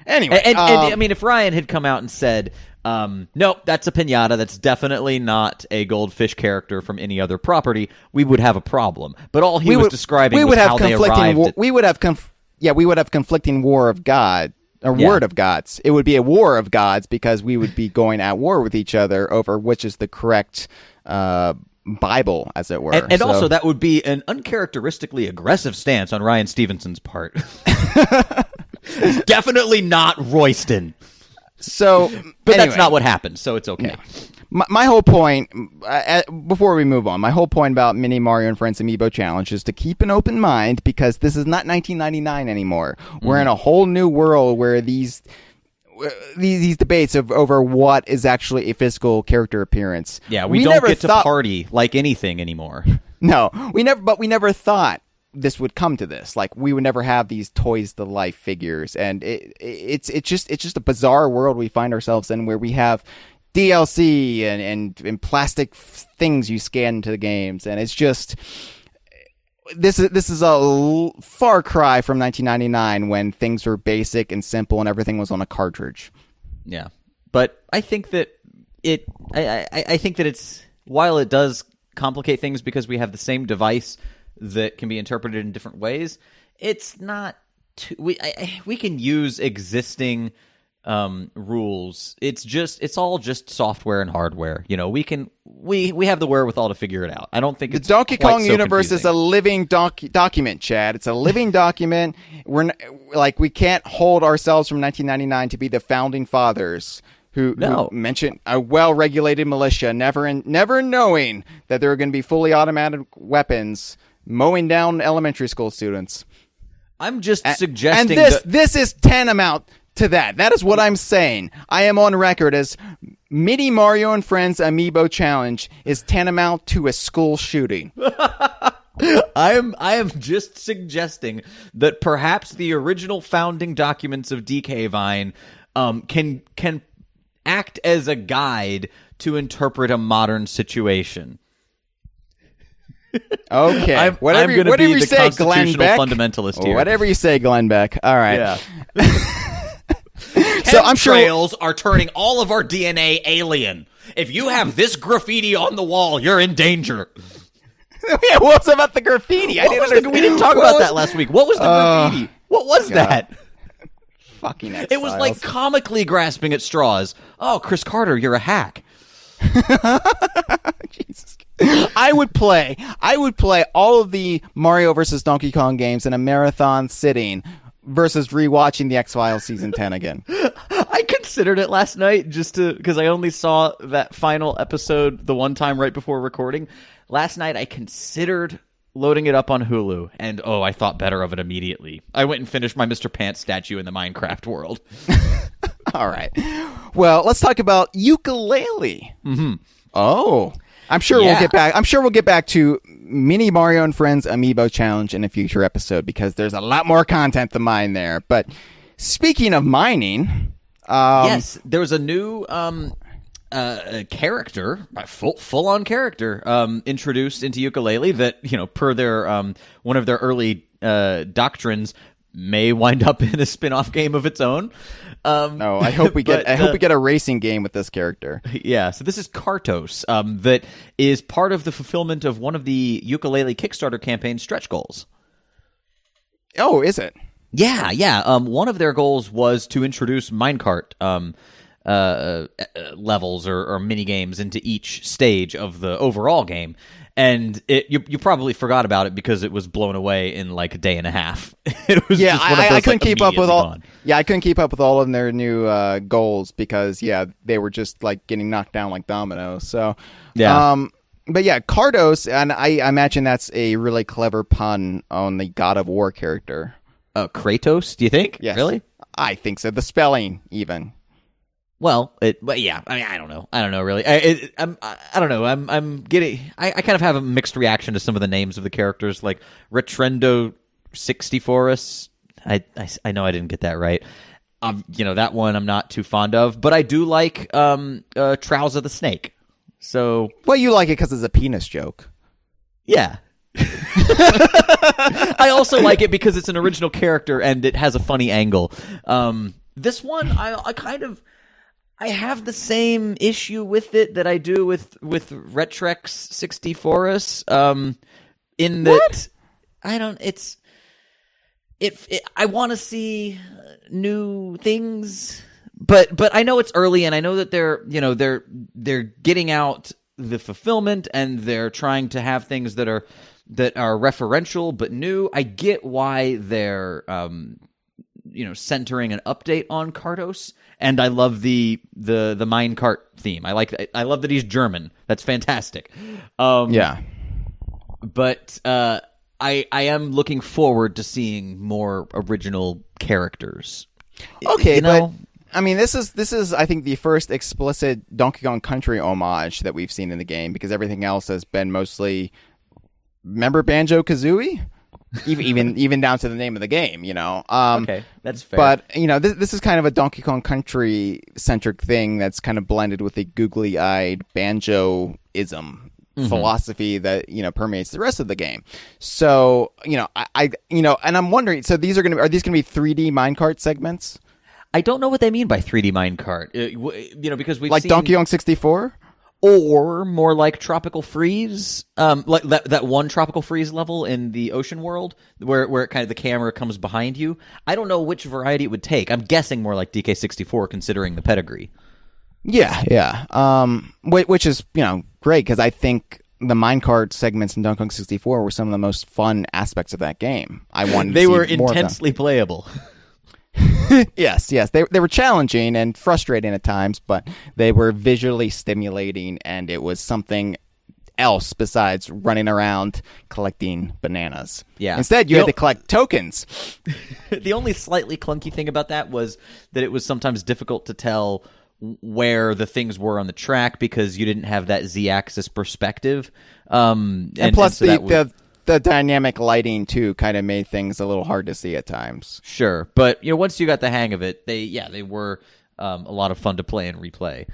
Anyway. And I mean, if Ryan had come out and said... nope, that's a pinata. That's definitely not a goldfish character from any other property. We would have a problem. But all he was describing was how they arrived. We would have conflicting war of God or word of gods. It would be a war of gods because we would be going at war with each other over which is the correct Bible, as it were. And also, that would be an uncharacteristically aggressive stance on Ryan Stevenson's part. It's definitely not Royston. So, but that's not what happened, so it's okay. No. My whole point, before we move on, my whole point about Mini Mario and Friends Amiibo Challenge is to keep an open mind, because this is not 1999 anymore. We're in a whole new world where these debates over what is actually a physical character appearance. Yeah, we don't get to party like anything anymore. No, we never thought this would come to this. Like, we would never have these toys to life figures, and it's just a bizarre world we find ourselves in, where we have DLC and plastic things you scan into the games, and it's just this is a far cry from 1999 when things were basic and simple and everything was on a cartridge. Yeah, but I think that I think that it's, while it does complicate things because we have the same device that can be interpreted in different ways, it's not too, we can use existing rules. It's all just software and hardware. You know, we have the wherewithal to figure it out. I don't think the it's Donkey quite Kong so universe confusing. is a living document, Chad. It's a living document. We can't hold ourselves from 1999 to be the founding fathers who mentioned a well-regulated militia, never knowing that there are going to be fully automatic weapons mowing down elementary school students. I'm just suggesting and this is tantamount to that. That is what I'm saying. I am on record as Mini Mario and Friends Amiibo Challenge is tantamount to a school shooting. I am just suggesting that perhaps the original founding documents of DK Vine can act as a guide to interpret a modern situation. Okay. I'm whatever going to be you the say, constitutional Glenn Beck. fundamentalist here. Whatever you say, Glenn Beck. All right. Yeah. So I'm sure Chemtrails are turning all of our DNA alien. If you have this graffiti on the wall, you're in danger. Yeah, what's about the graffiti? We didn't talk about that last week. What was the graffiti? What was that? Fucking X-Files. It was like comically grasping at straws. Oh, Chris Carter, you're a hack. Jesus. I would play all of the Mario versus Donkey Kong games in a marathon sitting versus rewatching the X-Files season 10 again. I considered it last night because I only saw that final episode the one time right before recording. Last night I considered loading it up on Hulu, and I thought better of it immediately. I went and finished my Mr. Pants statue in the Minecraft world. All right. Well, let's talk about Yooka-Laylee. Mm-hmm. Oh, I'm sure we'll get back. I'm sure we'll get back to Mini Mario and Friends Amiibo Challenge in a future episode because there's a lot more content to mine there. But speaking of mining, yes, there was a new character, full on character, introduced into Yooka-Laylee that per their one of their early doctrines may wind up in a spin-off game of its own. I hope we get a racing game with this character. Yeah, so this is Kartos, that is part of the fulfillment of one of the Yooka-Laylee Kickstarter campaign stretch goals. Oh, is it? Yeah. One of their goals was to introduce minecart levels or mini games into each stage of the overall game. And you probably forgot about it because it was blown away in like a day and a half. It was just one of those, I couldn't keep up with all. Gone. Yeah, I couldn't keep up with all of their new goals because they were just like getting knocked down like dominoes. So yeah. But yeah, Kartos, and I imagine that's a really clever pun on the God of War character. Kratos? Do you think? Yes, really? I think so. The spelling, even. Well, but yeah. I mean, I don't know. Really. I don't know. I'm getting. I kind of have a mixed reaction to some of the names of the characters, like Retrendo 64us. I know I didn't get that right. That one I'm not too fond of, but I do like Trouser the Snake. So, well, you like it because it's a penis joke. Yeah. I also like it because it's an original character and it has a funny angle. This one, I have the same issue with it that I do with Retrex 64us. In that, what? I want to see new things, but I know it's early, and I know that they're getting out the fulfillment, and they're trying to have things that are referential but new. I get why they're centering an update on Kartos, and I love the minecart theme. I love that he's German. That's fantastic. Yeah, but I am looking forward to seeing more original characters. Okay, but I mean, this is I think the first explicit Donkey Kong Country homage that we've seen in the game, because everything else has been mostly, remember Banjo-Kazooie? even down to the name of the game, Okay, that's fair. But this is kind of a Donkey Kong Country centric thing that's kind of blended with the googly-eyed banjo-ism philosophy that permeates the rest of the game. So I and I'm wondering, so are these going to be 3D minecart segments? I don't know what they mean by 3D minecart. Because we've like seen... Donkey Kong 64. Or more like Tropical Freeze, like that one Tropical Freeze level in the ocean world where kind of the camera comes behind you. I don't know which variety it would take. I'm guessing more like DK64 considering the pedigree. Yeah. Which is, great, because I think the minecart segments in Donkey Kong 64 were some of the most fun aspects of that game. I wanted They to see were more intensely playable. Yes. They were challenging and frustrating at times, but they were visually stimulating, and it was something else besides running around collecting bananas. Yeah. Instead, you had to collect tokens. The only slightly clunky thing about that was that it was sometimes difficult to tell where the things were on the track because you didn't have that Z-axis perspective. And plus, so the dynamic lighting too kind of made things a little hard to see at times. Sure, but once you got the hang of it, they were a lot of fun to play and replay.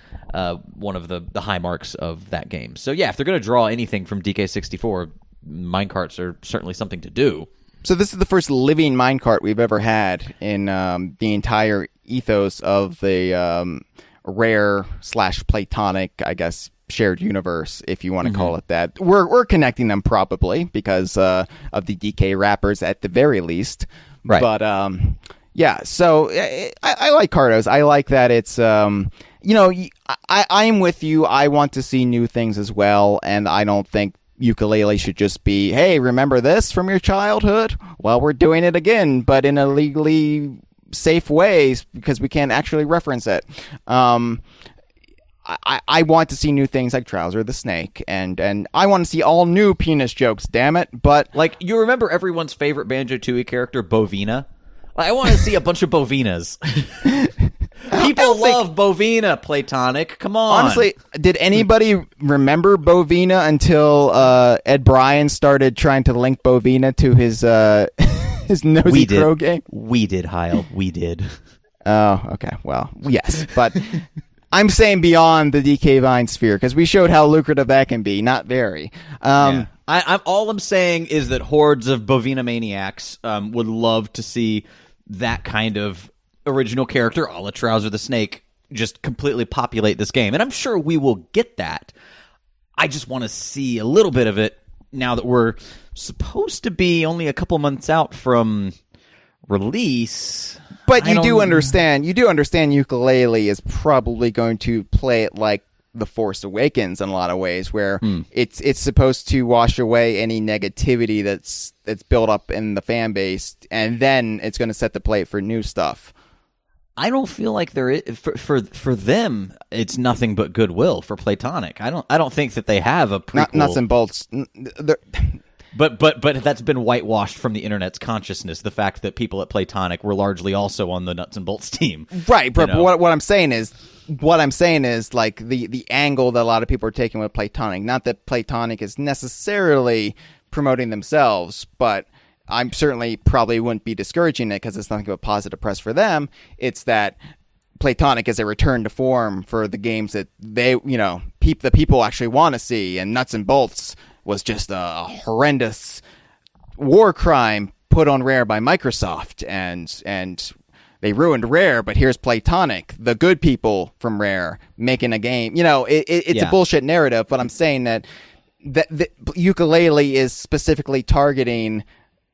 One of the high marks of that game. So yeah, if they're going to draw anything from DK64, minecarts are certainly something to do. So this is the first living minecart we've ever had in the entire ethos of the Rare/Platonic, I guess, shared universe, if you want to call it that. We're connecting them probably because of the DK wrappers at the very least. Right. But yeah, so I like Cardos. I like that it's I'm with you. I want to see new things as well, and I don't think Yooka-Laylee should just be, hey, remember this from your childhood? Well, we're doing it again, but in a legally safe way because we can't actually reference it. I want to see new things like Trouser the Snake, and I want to see all new penis jokes, damn it. But like, you remember everyone's favorite Banjo-Tooie character, Bovina? I want to see a bunch of Bovinas. People love Bovina, Platonic. Come on. Honestly, did anybody remember Bovina until Ed Bryan started trying to link Bovina to his his Nosy Crow game? We did, Hyle. We did. Oh, okay. Well, yes, but I'm saying beyond the DK Vine sphere, because we showed how lucrative that can be. Not very. I'm all I'm saying is that hordes of Bovina maniacs would love to see that kind of original character, a la Trouser the Snake, just completely populate this game. And I'm sure we will get that. I just want to see a little bit of it now that we're supposed to be only a couple months out from release. But you do understand Yooka-Laylee is probably going to play it like The Force Awakens in a lot of ways, where it's supposed to wash away any negativity that's built up in the fan base, and then it's going to set the plate for new stuff. I don't feel like there is, for them. It's nothing but goodwill for Platonic. I don't think that they have a prequel. Nuts and bolts. But that's been whitewashed from the internet's consciousness. The fact that people at Platonic were largely also on the nuts and bolts team, right? But what I'm saying is like the angle that a lot of people are taking with Platonic. Not that Platonic is necessarily promoting themselves, but I'm certainly probably wouldn't be discouraging it because it's nothing but positive press for them. It's that Platonic is a return to form for the games that they, the people actually want to see, and Nuts and Bolts was just a horrendous war crime put on Rare by Microsoft, and they ruined Rare, but here's Platonic, the good people from Rare, making a game. It's a bullshit narrative, but I'm saying that Yooka-Laylee is specifically targeting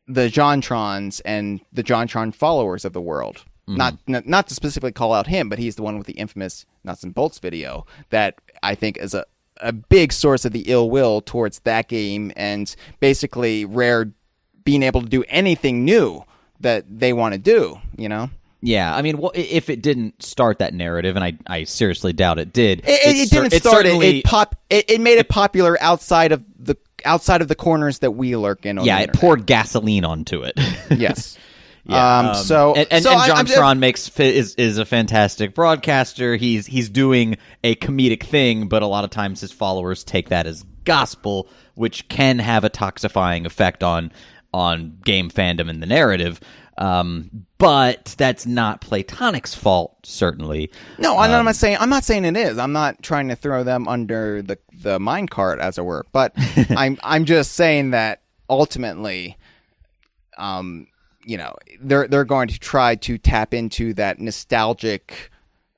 the Jontrons and the Jontron followers of the world. Not to specifically call out him, but he's the one with the infamous Nuts and Bolts video that I think is a big source of the ill will towards that game, and basically Rare being able to do anything new that they want to do, Yeah, I mean, if it didn't start that narrative, and I seriously doubt it did. It didn't start it. It made it popular outside of the corners that we lurk in. Yeah, it poured gasoline onto it. Yes. Yeah. So John Tron is a fantastic broadcaster. He's doing a comedic thing, but a lot of times his followers take that as gospel, which can have a toxifying effect on game fandom and the narrative. But that's not Platonic's fault, certainly. No, I'm not saying it is. I'm not trying to throw them under the minecart, as it were. But I'm just saying that ultimately, they're going to try to tap into that nostalgic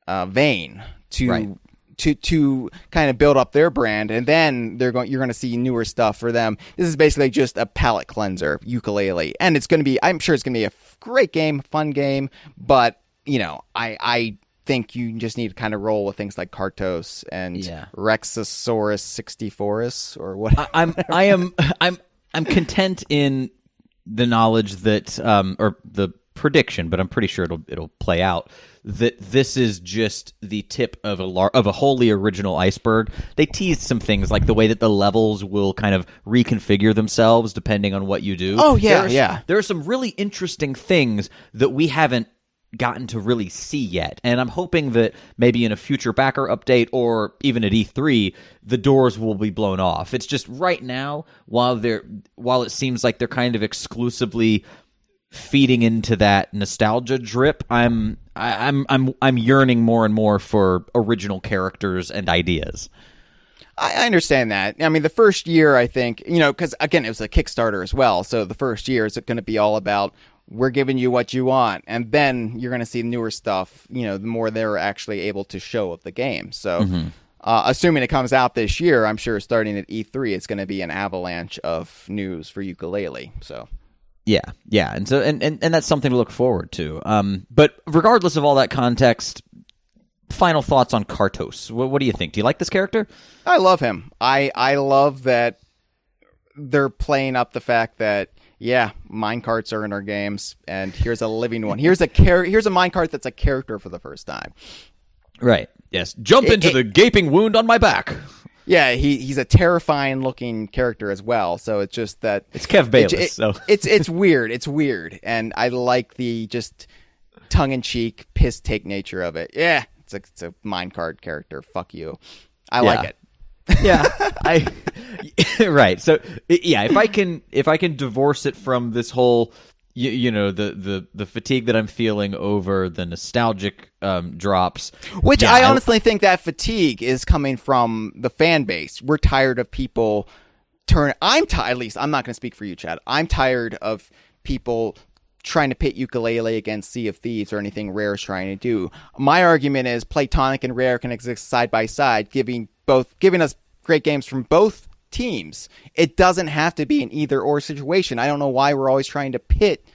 vein to kind of build up their brand, and then you're going to see newer stuff for them. This is basically just a palate cleanser, Yooka-Laylee, and I'm sure it's going to be a great game, fun game, but I think you just need to kind of roll with things like Kartos and Rexosaurus 64us or what. I'm content in the knowledge that or the prediction, but I'm pretty sure it'll play out, that this is just the tip of a wholly original iceberg. They teased some things like the way that the levels will kind of reconfigure themselves depending on what you do. Oh yeah, there are some really interesting things that we haven't gotten to really see yet, and I'm hoping that maybe in a future backer update or even at E3 the doors will be blown off. It's just right now, while it seems like they're kind of exclusively feeding into that nostalgia drip, I'm yearning more and more for original characters and ideas. I understand that. I mean, the first year, I think, because again, it was a Kickstarter as well. So the first year is going to be all about, we're giving you what you want. And then you're going to see newer stuff, the more they're actually able to show of the game. So assuming it comes out this year, I'm sure starting at E3, it's going to be an avalanche of news for Yooka-Laylee. So. Yeah, and so and that's something to look forward to. But regardless of all that context, final thoughts on Kartos. What do you think? Do you like this character? I love him. I love that they're playing up the fact that minecarts are in our games, and here's a living one. Here's a minecart that's a character for the first time. Right. Yes. Jump into the gaping wound on my back. Yeah, he's a terrifying looking character as well. So it's just that it's Kev Bayless. So it's weird. It's weird, and I like the just tongue in cheek piss take nature of it. Yeah, it's a minecart character. Fuck you. I like it. Yeah, right. So if I can divorce it from this whole, the fatigue that I'm feeling over the nostalgic drops, which I honestly think that fatigue is coming from the fan base. We're tired of people at least I'm not going to speak for you, Chad. I'm tired of people trying to pit Yooka-Laylee against Sea of Thieves or anything Rare's trying to do. My argument is Platonic and Rare can exist side by side, giving us great games from both teams. It doesn't have to be an either or situation. I don't know why we're always trying to pit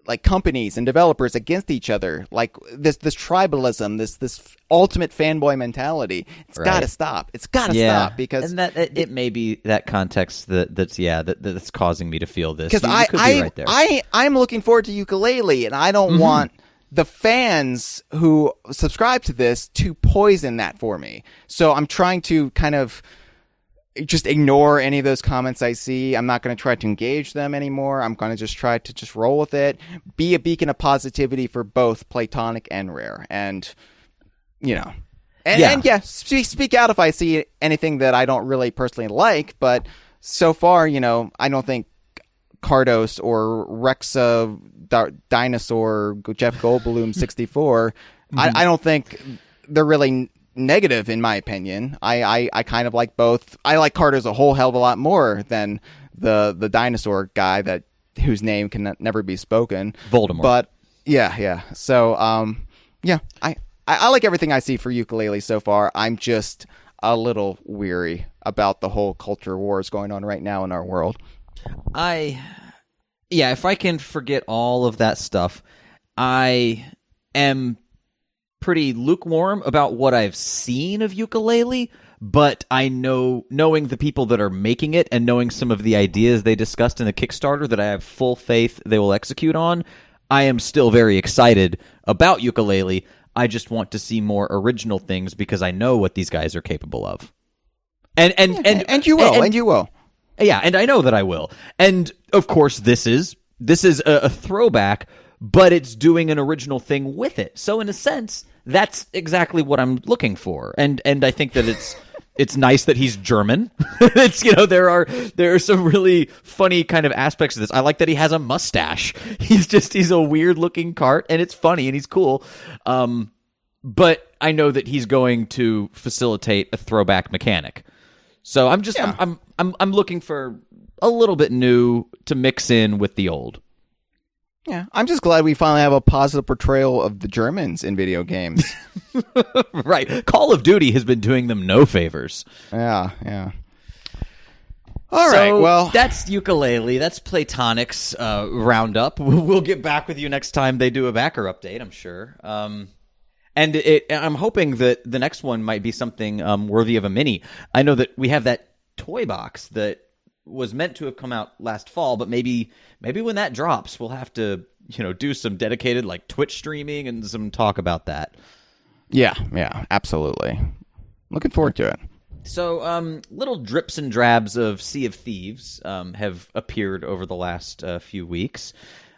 like companies and developers against each other, like this tribalism, this ultimate fanboy mentality. It's got to stop. It's got to stop, because and that it may be that context that's causing me to feel this. Because I'm looking forward to Yooka-Laylee, and I don't want the fans who subscribe to this to poison that for me. So I'm trying to kind of just ignore any of those comments I see. I'm not going to try to engage them anymore. I'm going to just try to just roll with it. Be a beacon of positivity for both Platonic and Rare. And, speak out if I see anything that I don't really personally like. But so far, I don't think Kartos or Rexa Dinosaur Jeff Goldblum 64, I don't think they're really negative in my opinion. I kind of like both. I like Kartos a whole hell of a lot more than the dinosaur guy whose name can never be spoken. Voldemort. But yeah. So I like everything I see for Yooka-Laylee so far. I'm just a little weary about the whole culture wars going on right now in our world. If I can forget all of that stuff, I am pretty lukewarm about what I've seen of Yooka-Laylee, but I knowing the people that are making it and knowing some of the ideas they discussed in the Kickstarter that I have full faith they will execute on, I am still very excited about Yooka-Laylee. I just want to see more original things because I know what these guys are capable of. And you will. Yeah, and I know that I will. And of course this is a throwback, but it's doing an original thing with it. So in a sense, that's exactly what I'm looking for. And I think that it's nice that he's German. It's, there are some really funny kind of aspects of this. I like that he has a mustache. He's a weird looking cart, and it's funny and he's cool. But I know that he's going to facilitate a throwback mechanic. So I'm looking for a little bit new to mix in with the old. Yeah, I'm just glad we finally have a positive portrayal of the Germans in video games. Right. Call of Duty has been doing them no favors. Yeah. All right, well... that's Yooka-Laylee. That's Platonic's roundup. We'll get back with you next time they do a backer update, I'm sure. And I'm hoping that the next one might be something worthy of a mini. I know that we have that toy box that was meant to have come out last fall, but maybe when that drops, we'll have to, do some dedicated like Twitch streaming and some talk about that. Yeah, absolutely. Looking forward to it. So, little drips and drabs of Sea of Thieves have appeared over the last few weeks.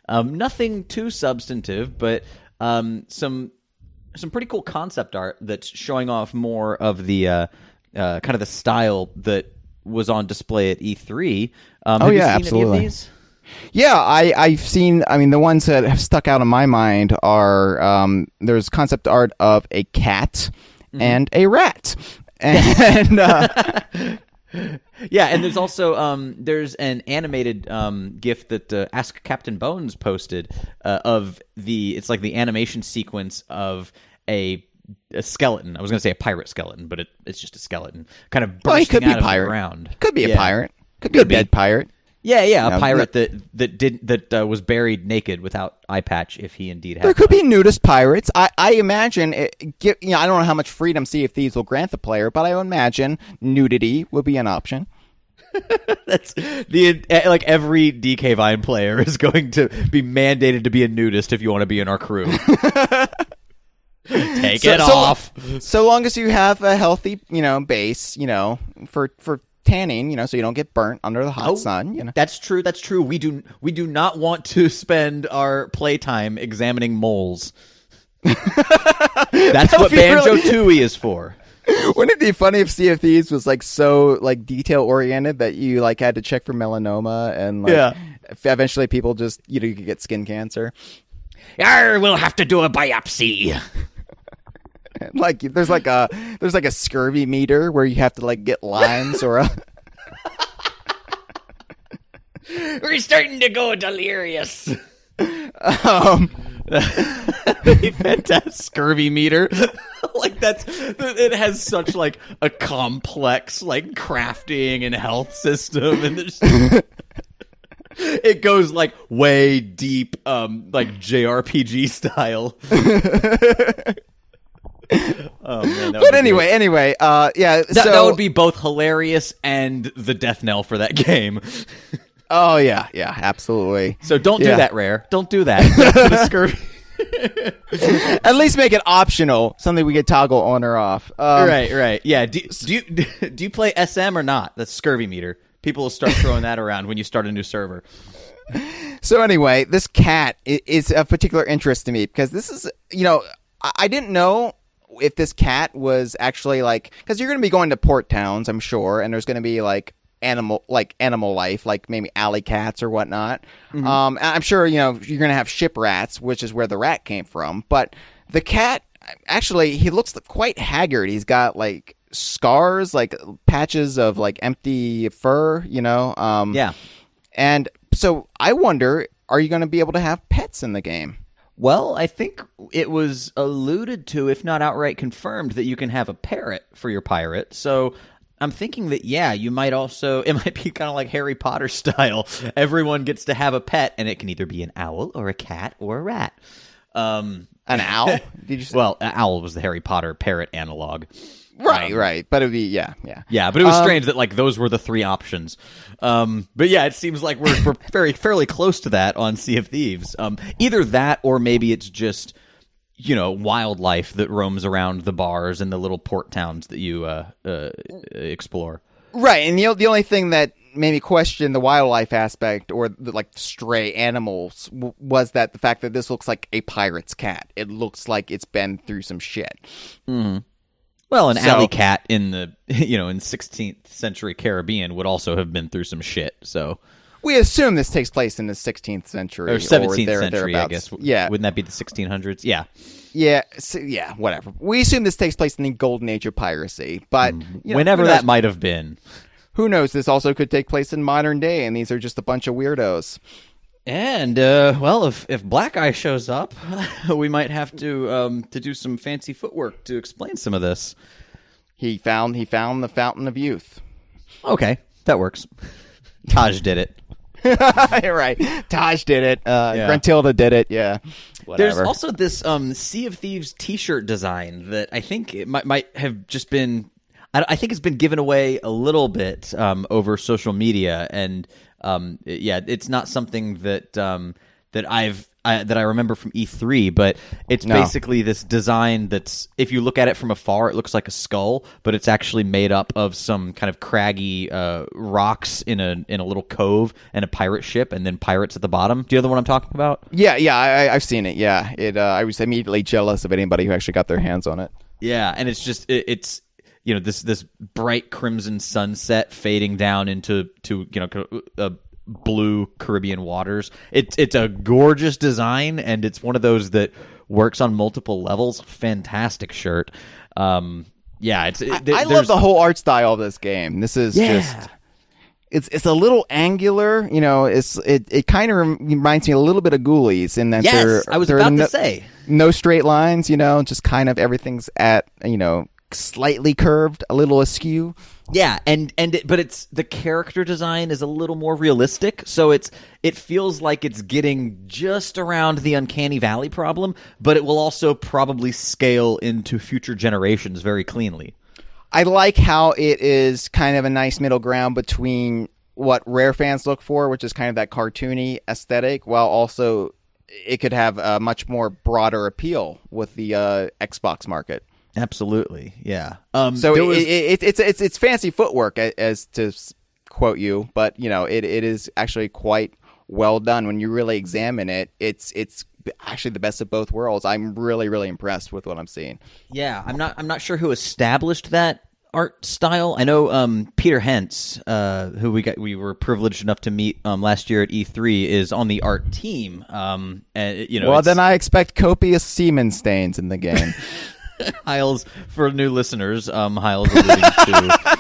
Nothing too substantive, but some pretty cool concept art that's showing off more of the kind of the style that was on display at E3. Have you seen absolutely. Any of these? Yeah, I've seen. I mean, the ones that have stuck out in my mind are there's concept art of a cat and a rat, and yeah, and there's also there's an animated GIF that Ask Captain Bones posted of it's like the animation sequence of a skeleton. I was going to say a pirate skeleton, but it's just a skeleton kind of bursting out of the ground. Could be a pirate. Could be a dead pirate. Yeah, a pirate that was buried naked without eye patch, if he indeed had. There could be nudist pirates. I imagine. I don't know how much freedom Sea of Thieves will grant the player, but I imagine nudity would be an option. That's like every DK Vine player is going to be mandated to be a nudist if you want to be in our crew. Take it off. So long as you have a healthy, base, for tanning, so you don't get burnt under the hot sun. That's true. We do not want to spend our playtime examining moles. That's what Banjo-Tooie is for. Wouldn't it be funny if Sea of Thieves was so detail oriented that you had to check for melanoma and eventually people just you could get skin cancer? We'll have to do a biopsy. There's a scurvy meter where you have to get lines or We're starting to go delirious. Fantastic scurvy meter. It has such a complex crafting and health system, and it goes way deep, JRPG style. Oh man! But anyway, that would be both hilarious and the death knell for that game. Oh yeah, absolutely. So don't do that, Rare. Don't do that. At least make it optional, something we could toggle on or off. Right. Yeah. Do you play SM or not? That's scurvy meter. People will start throwing that around when you start a new server. So anyway, this cat is of particular interest to me because this is, I didn't know if this cat was actually because you're going to be going to port towns, I'm sure, and there's going to be animal life, maybe alley cats or whatnot. Mm-hmm. I'm sure, you're going to have ship rats, which is where the rat came from. But the cat, actually, he looks quite haggard. He's got scars, patches of empty fur, Yeah. And so I wonder, are you going to be able to have pets in the game? Well, I think it was alluded to, if not outright confirmed, that you can have a parrot for your pirate. So I'm thinking that, you might also, it might be kind of like Harry Potter style. Everyone gets to have a pet, and it can either be an owl or a cat or a rat. An owl? Did you say? Well, an owl was the Harry Potter parrot analog. Right. But it would be, yeah. Yeah, but it was strange that those were the three options. But yeah, it seems like we're fairly close to that on Sea of Thieves. Either that, or maybe it's just wildlife that roams around the bars and the little port towns that you explore. Right, and the only thing that made me question the wildlife aspect or the like stray animals was that the fact that this looks like a pirate's cat. It looks like it's been through some shit. Mm-hmm. Well, an alley cat in the in 16th century Caribbean would also have been through some shit. So we assume this takes place in the 16th century or 17th century, I guess. Yeah, wouldn't that be the 1600s? Yeah. Yeah, whatever. We assume this takes place in the golden age of piracy, but whenever that might have been. Who knows? This also could take place in modern day, and these are just a bunch of weirdos. And if Black Eye shows up, we might have to do some fancy footwork to explain some of this. He found the fountain of youth. Okay, that works. Taj did it. You're right. Taj did it. Gruntilda did it. Yeah. Whatever. There's also this Sea of Thieves T-shirt design that I think it might have just been. I think it's been given away a little bit over social media, and it's not something that I remember from E3, but it's basically this design that's, if you look at it from afar, it looks like a skull, but it's actually made up of some kind of craggy rocks in a little cove and a pirate ship, and then pirates at the bottom. Do you know the one I'm talking about? Yeah, I've seen it. Yeah, I was immediately jealous of anybody who actually got their hands on it. Yeah, and it's just it's this bright crimson sunset fading down into blue Caribbean waters. It's a gorgeous design, and it's one of those that works on multiple levels. Fantastic shirt. I love the whole art style of this game. This is just it's a little angular. It kind of reminds me a little bit of Ghoulies in that I was about to say no straight lines. Just kind of everything's at slightly curved, a little askew. Yeah, but it's the character design is a little more realistic, so it feels like it's getting just around the uncanny valley problem, but it will also probably scale into future generations very cleanly. I like how it is kind of a nice middle ground between what Rare fans look for, which is kind of that cartoony aesthetic, while also it could have a much more broader appeal with the Xbox market. Absolutely, yeah. It's fancy footwork, as to quote you, but it is actually quite well done when you really examine it. It's actually the best of both worlds. I'm really, really impressed with what I'm seeing. Yeah, I'm not sure who established that art style. I know Peter Hentz, who we were privileged enough to meet last year at E3, is on the art team. Then I expect copious semen stains in the game. Hyle's, for new listeners, Hyle's alluding to.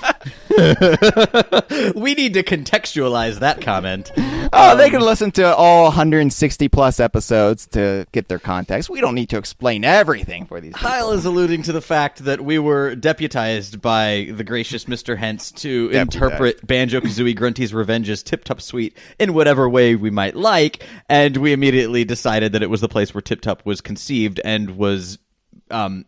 We need to contextualize that comment. They can listen to all 160 plus episodes to get their context. We don't need to explain everything for these people. Hyle is alluding to the fact that we were deputized by the gracious Mr. Hentz to interpret Banjo-Kazooie Grunty's Revenge's Tip Top Suite in whatever way we might like, and we immediately decided that it was the place where Tip Top was conceived and was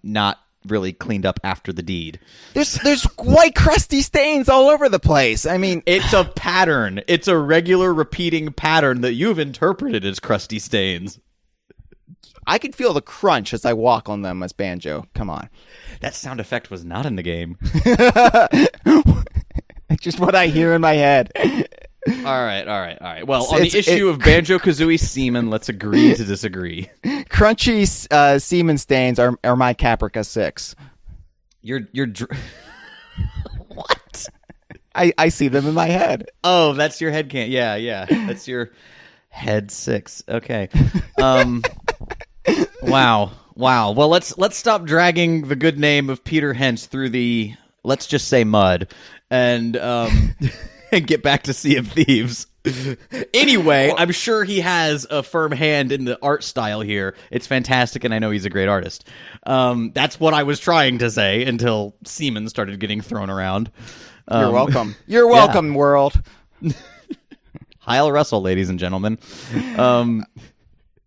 not really cleaned up after the deed. There's white crusty stains all over the place. I mean, it's a pattern. It's a regular repeating pattern that you've interpreted as crusty stains. I can feel the crunch as I walk on them as Banjo. Come on. That sound effect was not in the game. It's just what I hear in my head. All right. Well, on the issue of Banjo-Kazooie semen, let's agree to disagree. Crunchy semen stains are my Caprica 6. What? I see them in my head. Oh, that's your head can. Yeah. That's your head 6. Okay. Wow. Well, let's stop dragging the good name of Peter Hentz through the, let's just say, mud, and and get back to Sea of Thieves. Anyway, I'm sure he has a firm hand in the art style here. It's fantastic, and I know he's a great artist. That's what I was trying to say until semen started getting thrown around. You're welcome. You're welcome, world. Hyle Russell, ladies and gentlemen.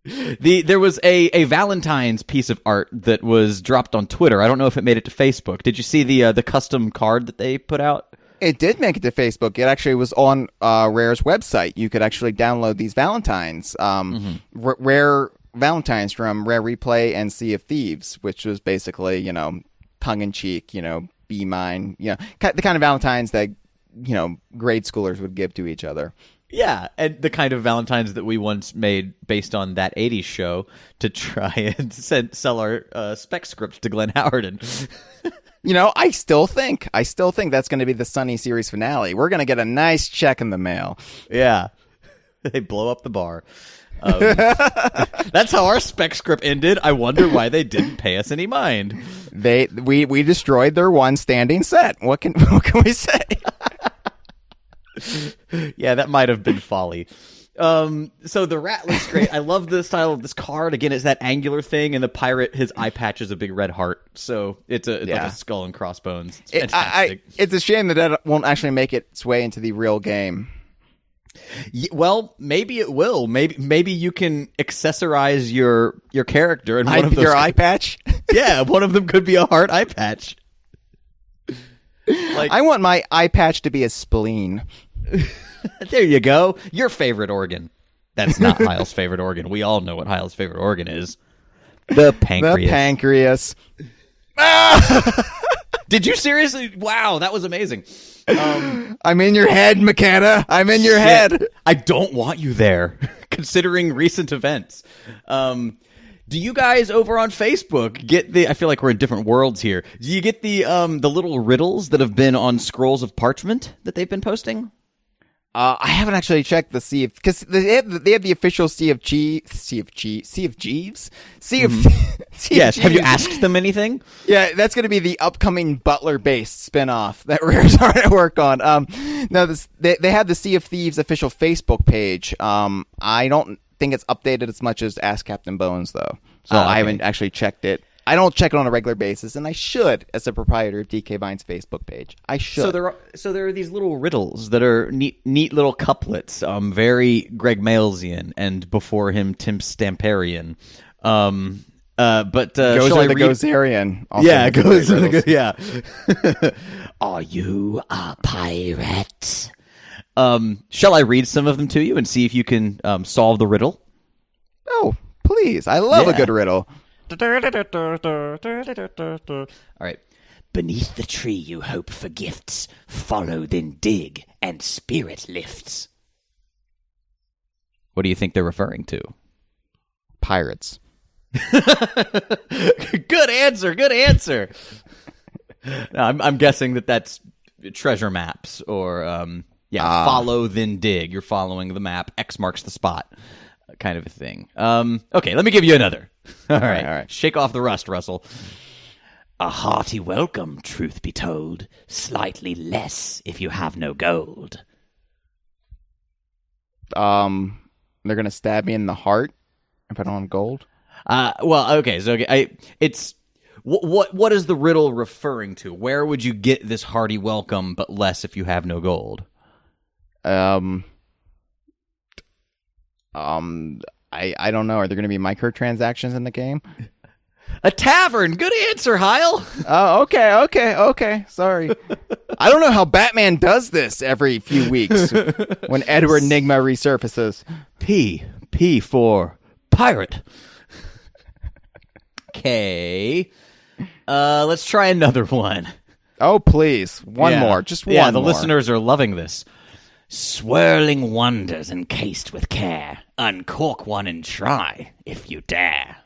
There was a Valentine's piece of art that was dropped on Twitter. I don't know if it made it to Facebook. Did you see the custom card that they put out? It did make it to Facebook. It actually was on Rare's website. You could actually download these Valentines. Rare Valentines from Rare Replay and Sea of Thieves, which was basically, tongue-in-cheek, be mine. The kind of Valentines that grade schoolers would give to each other. Yeah, and the kind of Valentines that we once made based on that 80s show to try and sell our spec scripts to Glenn Howerton. I still think that's going to be the Sunny series finale. We're going to get a nice check in the mail. Yeah. They blow up the bar. That's how our spec script ended. I wonder why they didn't pay us any mind. We destroyed their one standing set. What can we say? Yeah, that might have been folly. So the rat looks great. I love the style of this card. Again, it's that angular thing, and the pirate, his eye patch is a big red heart. So it's like a skull and crossbones. It's fantastic. It's a shame that won't actually make its way into the real game. Well, maybe it will. Maybe you can accessorize your character, and one of those your eye patch. Yeah, one of them could be a heart eye patch. I want my eye patch to be a spleen. There you go. Your favorite organ. That's not Hyle's favorite organ. We all know what Hyle's favorite organ is. The pancreas. The pancreas. Did you seriously? Wow, that was amazing. I'm in your head, McCanna. I'm in your head. I don't want you there, considering recent events. Do you guys over on Facebook get I feel like we're in different worlds here. Do you get the little riddles that have been on scrolls of parchment that they've been posting? I haven't actually checked the Sea of, because they have the official Sea of Jeeves. Yes. Have you asked them anything? Yeah, that's going to be the upcoming Butler-based spinoff that Rare's hard at work on. No, they have the Sea of Thieves official Facebook page. I don't think it's updated as much as Ask Captain Bones, though. So I haven't actually checked it. I don't check it on a regular basis, and I should, as a proprietor of DK Vine's Facebook page. I should. So there are these little riddles that are neat little couplets, very Greg Malesian, and before him Tim Stamparian. But Gozer the Gozerian. Yeah, Gozer yeah. Are you a pirate? Shall I read some of them to you and see if you can solve the riddle? Oh, please. I love a good riddle. All right. Beneath the tree you hope for gifts. Follow, then dig, and spirit lifts. What do you think they're referring to? Pirates. Good answer. No, I'm guessing that's treasure maps or follow then dig. You're following the map. X marks the spot, kind of a thing. Okay, let me give you another. All right. Shake off the rust, Russell. A hearty welcome, truth be told. Slightly less if you have no gold. They're gonna stab me in the heart if I don't have gold. Well, okay. So it's what is the riddle referring to? Where would you get this hearty welcome, but less if you have no gold? I don't know. Are there going to be microtransactions in the game? A tavern. Good answer, Hyle. Oh, okay. Sorry. I don't know how Batman does this every few weeks when Edward Nygma resurfaces. P for pirate. Okay. Let's try another one. Oh, please. One more. Just one more. Yeah, the listeners are loving this. Swirling wonders encased with care. Uncork one and try, if you dare.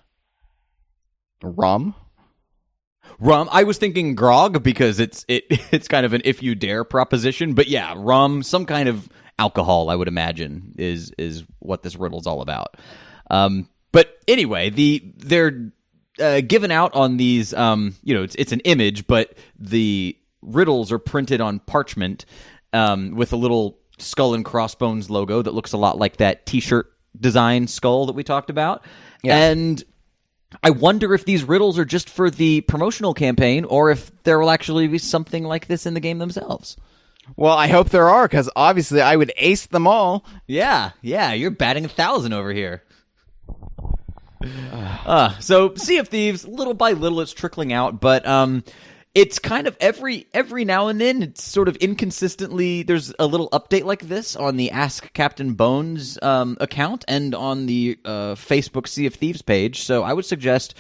Rum? I was thinking grog because it's kind of an if you dare proposition. But yeah, rum, some kind of alcohol, I would imagine, is what this riddle's all about. But anyway, they're given out on these. It's an image, but the riddles are printed on parchment with a little skull and crossbones logo that looks a lot like that T-shirt design skull that we talked about. Yeah. And I wonder if these riddles are just for the promotional campaign or if there will actually be something like this in the game themselves. Well, I hope there are, because obviously I would ace them all. Yeah, you're batting 1,000 over here. So Sea of Thieves, little by little, it's trickling out, but it's kind of every now and then, it's sort of inconsistently, there's a little update like this on the Ask Captain Bones account and on the Facebook Sea of Thieves page. So I would suggest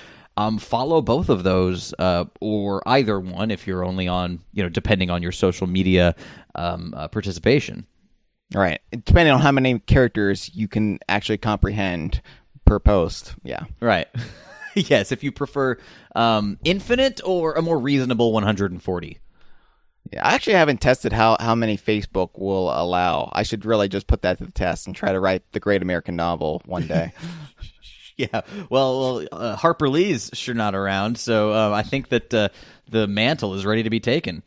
follow both of those, or either one if you're only on, depending on your social media participation. Right. Depending on how many characters you can actually comprehend per post. Yeah. Right. Yes, if you prefer infinite or a more reasonable 140. Yeah, I actually haven't tested how many Facebook will allow. I should really just put that to the test and try to write the great American novel one day. Yeah, well, Harper Lee's sure not around, so I think that the mantle is ready to be taken.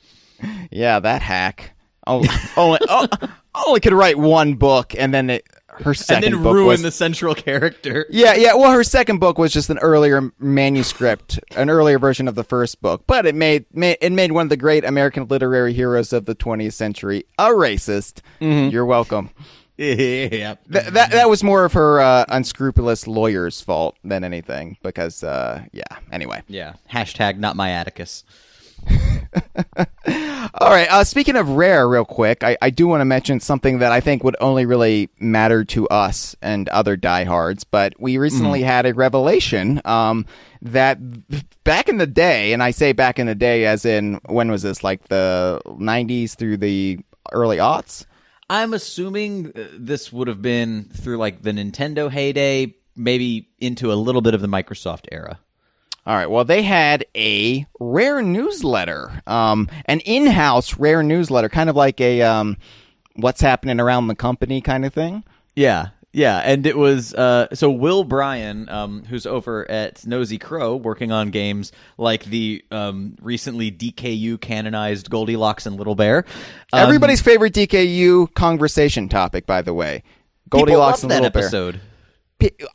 Yeah, that hack. Only could write one book, and then her second and then book ruin was the central character. Yeah. Well, her second book was just an earlier manuscript, an earlier version of the first book, but it made one of the great American literary heroes of the 20th century a racist. Mm-hmm. You're welcome. Yeah. That was more of her unscrupulous lawyer's fault than anything, because anyway. Yeah. Hashtag not my Atticus. All right. Speaking of Rare, real quick, I do want to mention something that I think would only really matter to us and other diehards. But we recently had a revelation that back in the day, and I say back in the day as in, when was this? Like the 90s through the early aughts? I'm assuming this would have been through like the Nintendo heyday, maybe into a little bit of the Microsoft era. All right. Well, they had a Rare newsletter, an in-house Rare newsletter, kind of like a what's happening around the company kind of thing. Yeah. Yeah. And it was so Will Bryan, who's over at Nosy Crow, working on games like the recently DKU canonized Goldilocks and Little Bear. Everybody's favorite DKU Kongversation topic, by the way. Goldilocks and Little Bear. Episode.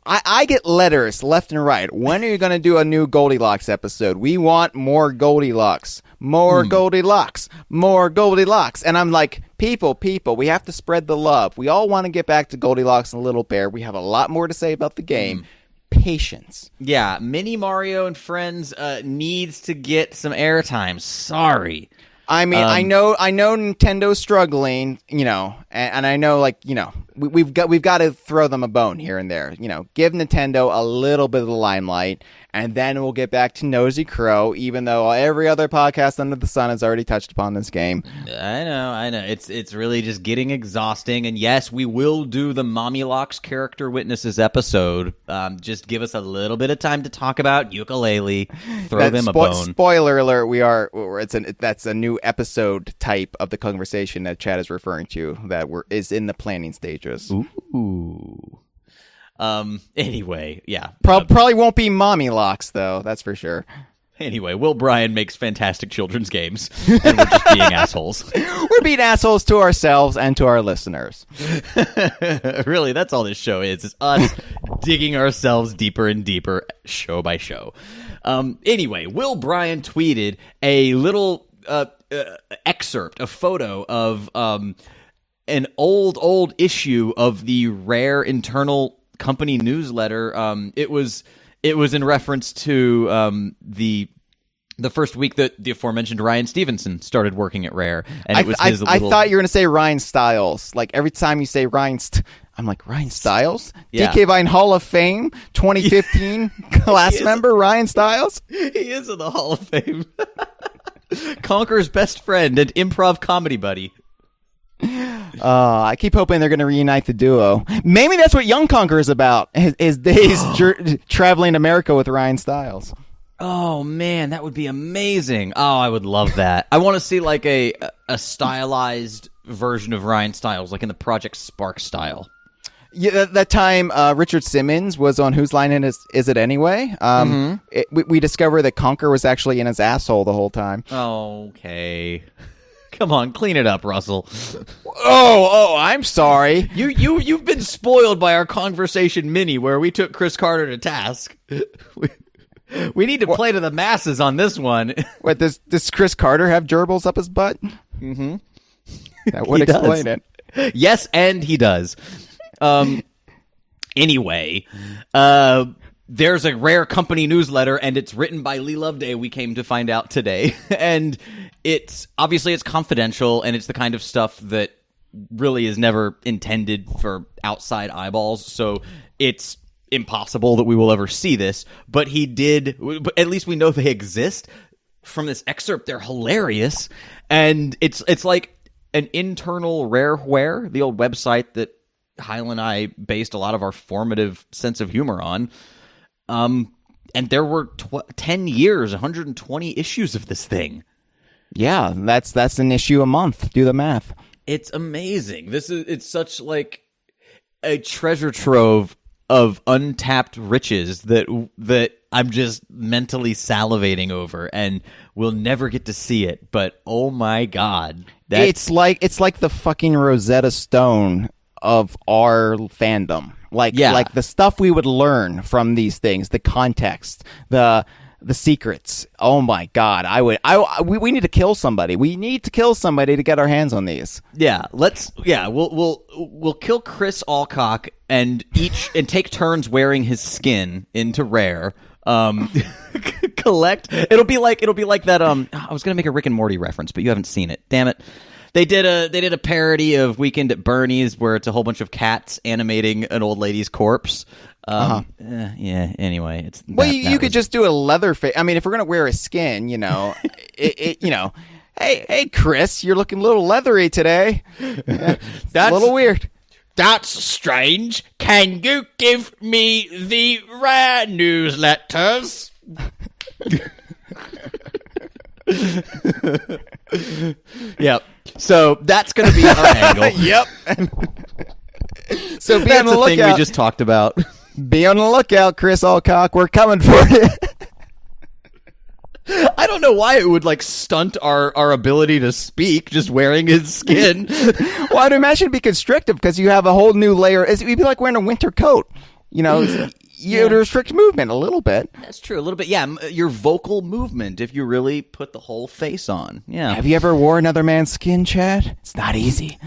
I get letters left and right. When are you going to do a new Goldilocks episode? We want more Goldilocks. More Goldilocks. More Goldilocks. And I'm like, people, we have to spread the love. We all want to get back to Goldilocks and Little Bear. We have a lot more to say about the game. Patience. Yeah, Mini Mario and Friends needs to get some airtime. Sorry. I mean, I know Nintendo's struggling, and I know, we've got to throw them a bone here and there. Give Nintendo a little bit of the limelight, and then we'll get back to Nosy Crow, even though every other podcast under the sun has already touched upon this game. I know. It's really just getting exhausting, and yes, we will do the Mommy Locks character witnesses episode. Just give us a little bit of time to talk about Yooka-Laylee. Throw them a bone. Spoiler alert! That's a new episode type of the Kongversation that Chad is referring to that is in the planning stages. Ooh. Anyway, yeah. Probably won't be Mommy Locks, though. That's for sure. Anyway, Will Bryan makes fantastic children's games, and we're just being assholes. We're being assholes to ourselves and to our listeners. Really, that's all this show is us digging ourselves deeper and deeper, show by show. Anyway, Will Bryan tweeted a little excerpt, a photo of an old issue of the Rare internal company newsletter. It was in reference to the first week that the aforementioned Ryan Stevenson started working at Rare, and it was I thought you were going to say Ryan Stiles. Like every time you say Ryan, I'm like, Ryan Stiles, yeah. DK Vine Hall of Fame 2015 class member Ryan Stiles. He is in the Hall of Fame. Conker's best friend and improv comedy buddy. I keep hoping they're going to reunite the duo. Maybe that's what Young Conker is about. His days traveling America with Ryan Stiles. Oh man, that would be amazing. Oh, I would love that. I want to see like a stylized version of Ryan Stiles, like in the Project Spark style. Yeah, that time Richard Simmons was on Whose Line Is It Anyway? We discovered that Conker was actually in his asshole the whole time. Okay. Come on, clean it up, Russell. Oh, I'm sorry. You've been spoiled by our Kongversation mini where we took Chris Carter to task. We need to play to the masses on this one. What, does Chris Carter have gerbils up his butt? Mm-hmm. That would explain it. Yes, and he does. Anyway, there's a Rare company newsletter, and it's written by Lee Loveday, we came to find out today. And it's confidential, and it's the kind of stuff that really is never intended for outside eyeballs. So it's impossible that we will ever see this, but he did. But at least we know they exist. From this excerpt, they're hilarious, and it's like an internal Rareware, the old website that Hyle and I based a lot of our formative sense of humor on. And there were 10 years, 120 issues of this thing. Yeah, that's an issue a month. Do the math. It's amazing. It's such like a treasure trove of untapped riches that I'm just mentally salivating over, and we'll never get to see it. But oh my god, it's like the fucking Rosetta Stone of our fandom. Like the stuff we would learn from these things, the context, the secrets. Oh my god, we need to kill somebody. We need to kill somebody to get our hands on these. We'll kill Chris Alcock and take turns wearing his skin into Rare. Collect. It'll be like that. I was gonna make a Rick and Morty reference, but you haven't seen it. Damn it. They did a parody of Weekend at Bernie's where it's a whole bunch of cats animating an old lady's corpse. Anyway, you could just do a leather face. I mean, if we're gonna wear a skin, hey Chris, you're looking a little leathery today. That's a little weird. That's strange. Can you give me the Rare newsletters? Yep. So that's going to be our angle. Yep. So be that's on the the lookout. thing we just talked about. Be on the lookout, Chris Alcock. We're coming for you. I don't know why it would like stunt our ability to speak just wearing his skin. Well, I'd imagine it'd be constrictive because you have a whole new layer. It'd be like wearing a winter coat. You would restrict movement a little bit. That's true, a little bit. Yeah, your vocal movement if you really put the whole face on. Yeah. Have you ever wore another man's skin, Chad? It's not easy.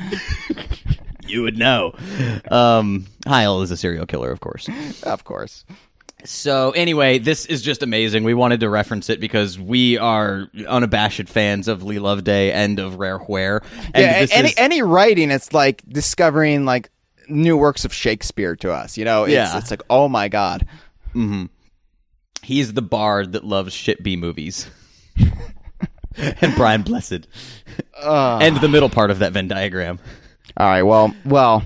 You would know. Hyle is a serial killer, of course. Of course. So anyway, this is just amazing. We wanted to reference it because we are unabashed fans of Lee Loveday and of Rareware. And any writing, it's like discovering like new works of Shakespeare to us. It's like, oh my god. Mm-hmm. He's the bard that loves shit B movies. And Brian Blessed. And the middle part of that Venn diagram. All right, well,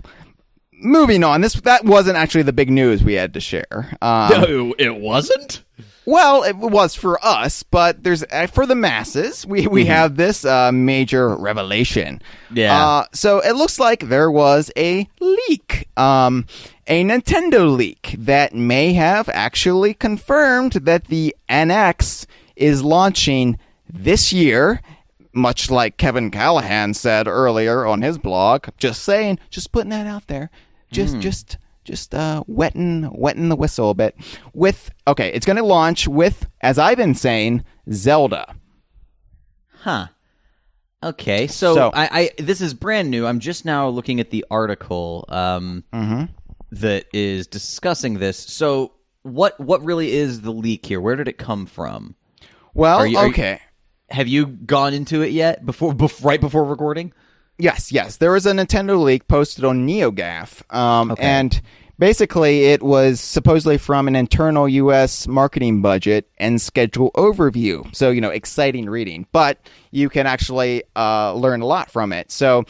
moving on. That wasn't actually the big news we had to share. No, it wasn't? Well, it was for us, but there's for the masses. We have this major revelation. Yeah. So it looks like there was a leak, a Nintendo leak that may have actually confirmed that the NX is launching this year. Much like Kevin Callahan said earlier on his blog. Just saying, just putting that out there. Just wetting the whistle a bit. It's going to launch with, as I've been saying, Zelda. Huh. Okay, so I this is brand new. I'm just now looking at the article that is discussing this. So what really is the leak here? Where did it come from? Well, have you gone into it yet? Right before recording? Yes. There was a Nintendo leak posted on NeoGAF, and basically it was supposedly from an internal U.S. marketing budget and schedule overview. So, exciting reading, but you can actually learn a lot from it. So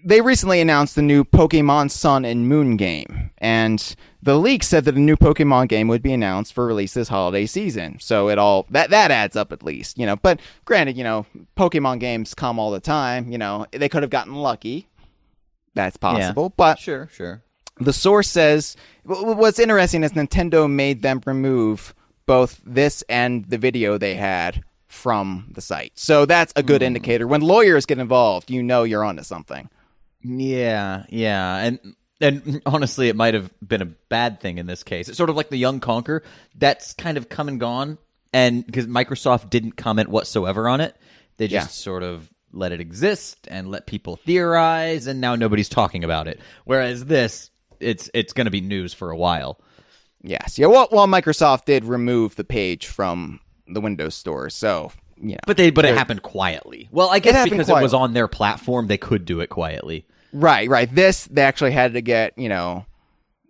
they recently announced the new Pokemon Sun and Moon game, and the leak said that a new Pokemon game would be announced for release this holiday season. So it all that adds up at least, But granted, Pokemon games come all the time. They could have gotten lucky. That's possible, but sure. The source says what's interesting is Nintendo made them remove both this and the video they had from the site. So that's a good indicator. When lawyers get involved, you're onto something. Yeah, and honestly, it might have been a bad thing in this case. It's sort of like the Young Conquer. That's kind of come and gone, and because Microsoft didn't comment whatsoever on it, they just sort of let it exist and let people theorize, and now nobody's talking about it. Whereas this, it's going to be news for a while. Yes, yeah. Well, Microsoft did remove the page from the Windows Store, so. But it happened quietly. Well, I guess because it was on their platform, they could do it quietly. Right. This, they actually had to get,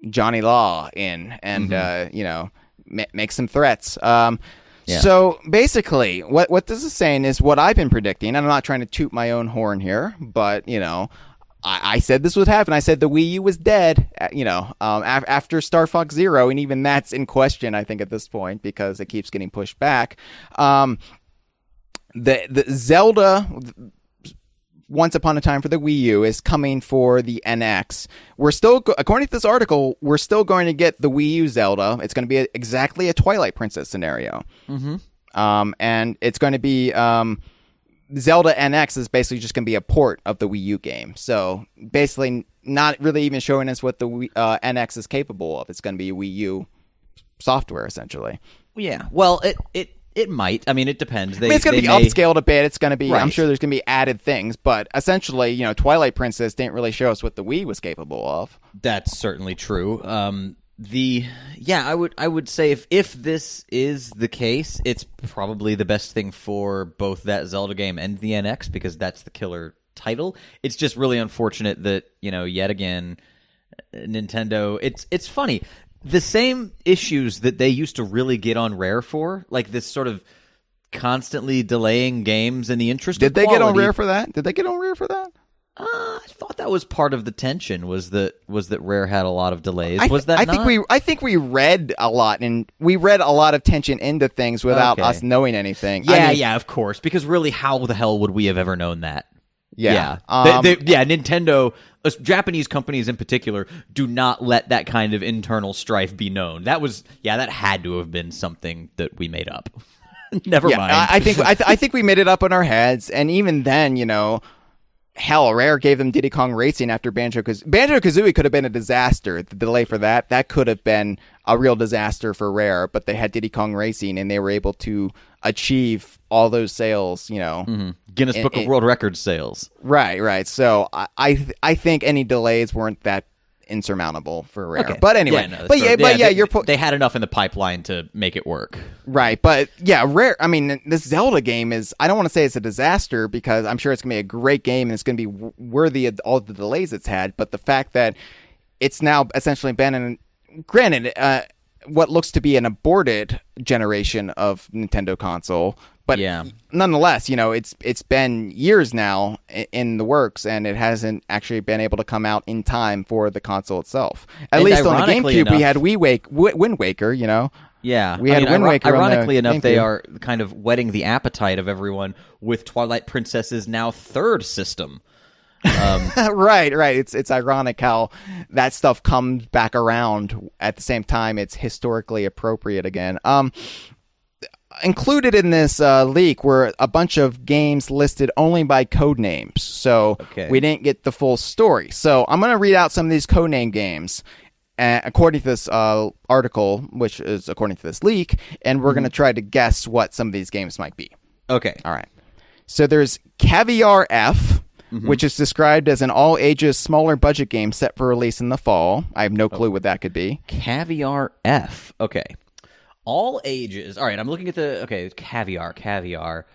Johnny Law in and make some threats. Yeah. So basically, what this is saying is what I've been predicting. And I'm not trying to toot my own horn here, but I said this would happen. I said the Wii U was dead, after Star Fox Zero, and even that's in question, I think, at this point, because it keeps getting pushed back. The Zelda, Once Upon a Time for the Wii U, is coming for the NX. We're still, according to this article, we're still going to get the Wii U Zelda. It's going to be exactly a Twilight Princess scenario. Mm-hmm. And it's going to be... Zelda NX is basically just going to be a port of the Wii U game. So basically not really even showing us what the NX is capable of. It's going to be Wii U software, essentially. Yeah. Well, it might. I mean, it depends. It's going to be upscaled a bit. It's going to be, right. I'm sure there's going to be added things. But essentially, Twilight Princess didn't really show us what the Wii was capable of. That's certainly true. I would say if this is the case, it's probably the best thing for both that Zelda game and the NX, because that's the killer title. It's just really unfortunate that, yet again, Nintendo, it's funny. The same issues that they used to really get on Rare for, like this sort of constantly delaying games in the interest of quality. Did they get on Rare for that? I thought that was part of the tension. Was that Rare had a lot of delays? I think we read a lot, and we read a lot of tension into things without us knowing anything. Yeah, of course. Because really, how the hell would we have ever known that? Yeah. Nintendo, Japanese companies in particular, do not let that kind of internal strife be known. That had to have been something that we made up. Never mind. I think we made it up in our heads, and even then, hell, Rare gave them Diddy Kong Racing after Banjo-Kazooie could have been a disaster. The delay for that could have been a real disaster for Rare, but they had Diddy Kong Racing, and they were able to achieve all those sales, Mm-hmm. Guinness Book of World Records sales. Right. So I think any delays weren't that insurmountable for Rare. Okay. But anyway, they had enough in the pipeline to make it work. Right, but Rare, I mean, this Zelda game is, I don't want to say it's a disaster, because I'm sure it's going to be a great game and it's going to be worthy of all the delays it's had, but the fact that it's now essentially been what looks to be an aborted generation of Nintendo console, but nonetheless, it's been years now in the works, and it hasn't actually been able to come out in time for the console itself. At least on the GameCube, we had Wind Waker, Yeah, we had Wind Waker. Ironically enough, they are kind of whetting the appetite of everyone with Twilight Princess's now third system. Right. It's ironic how that stuff comes back around at the same time. It's historically appropriate again. Included in this leak were a bunch of games listed only by code names, so we didn't get the full story. So I'm going to read out some of these codename games, according to this article, which is according to this leak, and we're going to try to guess what some of these games might be. Okay. All right. So there's Caviar F, which is described as an all-ages, smaller budget game set for release in the fall. I have no clue what that could be. Caviar F. Okay. All ages. All right, I'm looking at Caviar. Caviar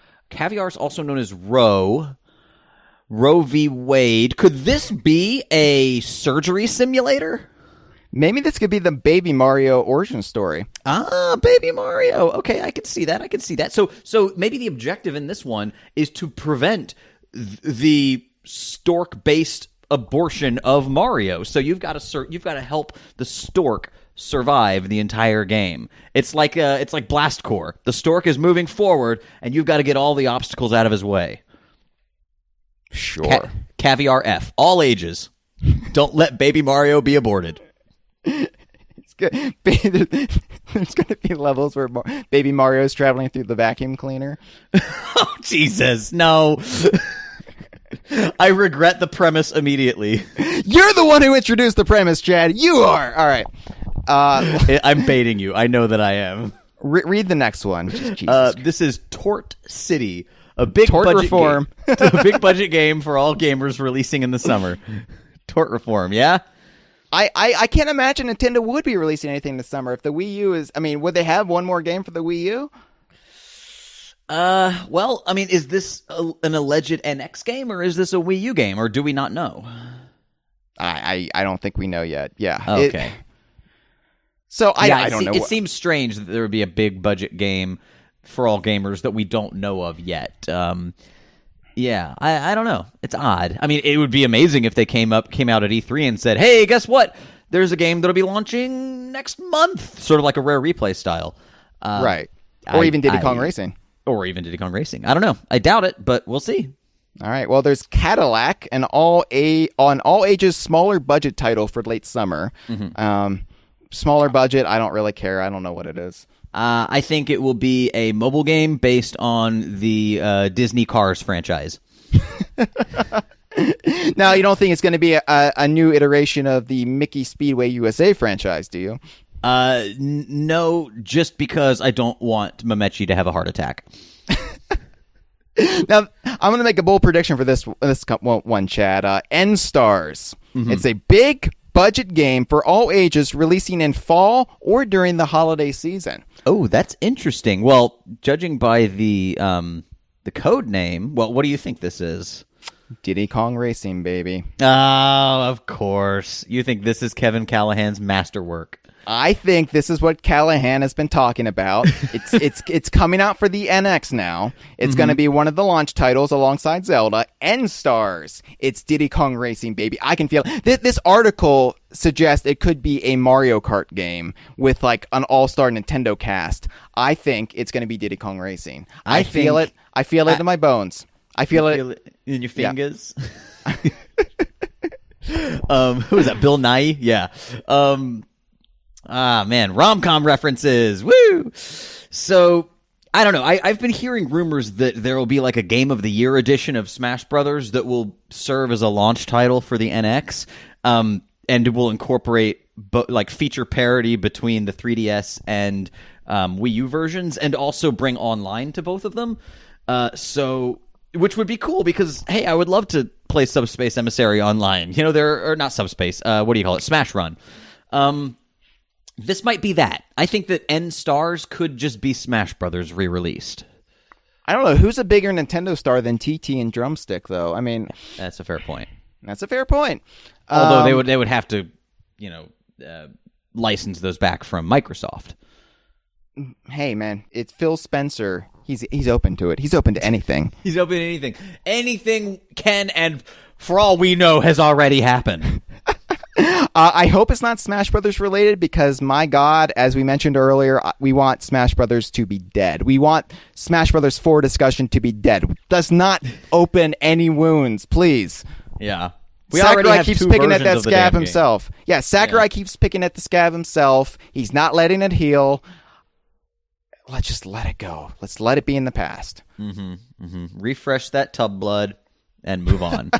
is also known as Roe v. Wade. Could this be a surgery simulator? Maybe this could be the Baby Mario origin story. Baby Mario. Okay, I can see that. So maybe the objective in this one is to prevent the stork-based abortion of Mario. So you've got to help the stork survive the entire game. It's like Blast Corps. The stork is moving forward, and you've got to get all the obstacles out of his way. Sure. Caviar F. All ages. Don't let Baby Mario be aborted. It's good. There's going to be levels where Baby Mario is traveling through the vacuum cleaner. Oh, Jesus. No. I regret the premise immediately. You're the one who introduced the premise, Chad. You are. All right. I'm baiting you. I know that I am. Read the next one. This is Tort City, a big Tort budget Reform. a big budget game for all gamers releasing in the summer. Tort Reform, yeah? I can't imagine Nintendo would be releasing anything this summer. If the Wii U is... I mean, would they have one more game for the Wii U? Well, I mean, is this an alleged NX game, or is this a Wii U game, or do we not know? I don't think we know yet. Yeah. Okay. So I don't know. It seems strange that there would be a big budget game for all gamers that we don't know of yet. Yeah, I don't know. It's odd. I mean, it would be amazing if they came out at E3 and said, "Hey, guess what? There's a game that'll be launching next month," sort of like a Rare Replay style. Right. Or even Diddy Kong Racing. Or even Diddy Kong Racing. I don't know. I doubt it, but we'll see. All right. Well, there's Cadillac, an all ages smaller budget title for late summer. Smaller budget. I don't really care. I don't know what it is. I think it will be a mobile game based on the Disney Cars franchise. Now, you don't think it's going to be a new iteration of the Mickey Speedway USA franchise, do you? No, just because I don't want Mamechi to have a heart attack. Now, I'm going to make a bold prediction for this one, Chad. N-Stars. It's a big budget game for all ages, releasing in fall or during the holiday season. Oh, that's interesting. Well, judging by the code name, well, what do you think this is? Diddy Kong Racing, baby. Oh, of course. You think this is Kevin Callahan's masterwork. I think this is what Callahan has been talking about. It's coming out for the NX now. It's going to be one of the launch titles alongside Zelda. N-Stars. It's Diddy Kong Racing, baby. I can feel it. This article suggests it could be a Mario Kart game with like an all-star Nintendo cast. I think it's going to be Diddy Kong Racing. I feel it. I feel it in my bones. I feel it in your fingers. Yeah. Who is that? Bill Nye? Yeah. Man, rom-com references. Woo! So, I don't know. I've been hearing rumors that there will be like a Game of the Year edition of Smash Brothers that will serve as a launch title for the NX, and it will incorporate like feature parity between the 3DS and Wii U versions, and also bring online to both of them. Which would be cool because, hey, I would love to play Subspace Emissary online. You know, there are not Subspace. What do you call it? Smash Run. This might be that. I think that N-Stars could just be Smash Brothers re-released. I don't know. Who's a bigger Nintendo star than TT and Drumstick, though? I mean... That's a fair point. That's a fair point. Although they would have to, license those back from Microsoft. Hey, man. It's Phil Spencer. He's open to it. He's open to anything. He's open to anything. Anything can, and for all we know, has already happened. I hope it's not Smash Brothers related because, my God, as we mentioned earlier, we want Smash Brothers to be dead. We want Smash Brothers 4 discussion to be dead. Does not open any wounds, please. Yeah. Sakurai keeps picking at that scab himself. Yeah, Sakurai keeps picking at the scab himself. He's not letting it heal. Let's just let it go. Let's let it be in the past. Refresh that tub blood and move on.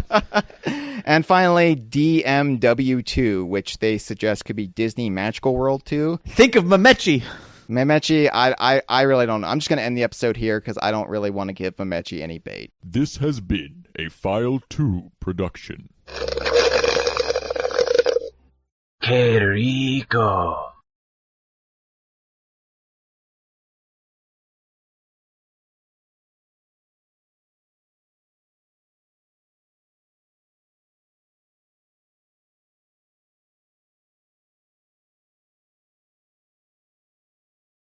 And finally, DMW2, which they suggest could be Disney Magical World 2. Think of Mamechi. Mamechi, I really don't know. I'm just going to end the episode here because I don't really want to give Mamechi any bait. This has been a File 2 production. Que rico.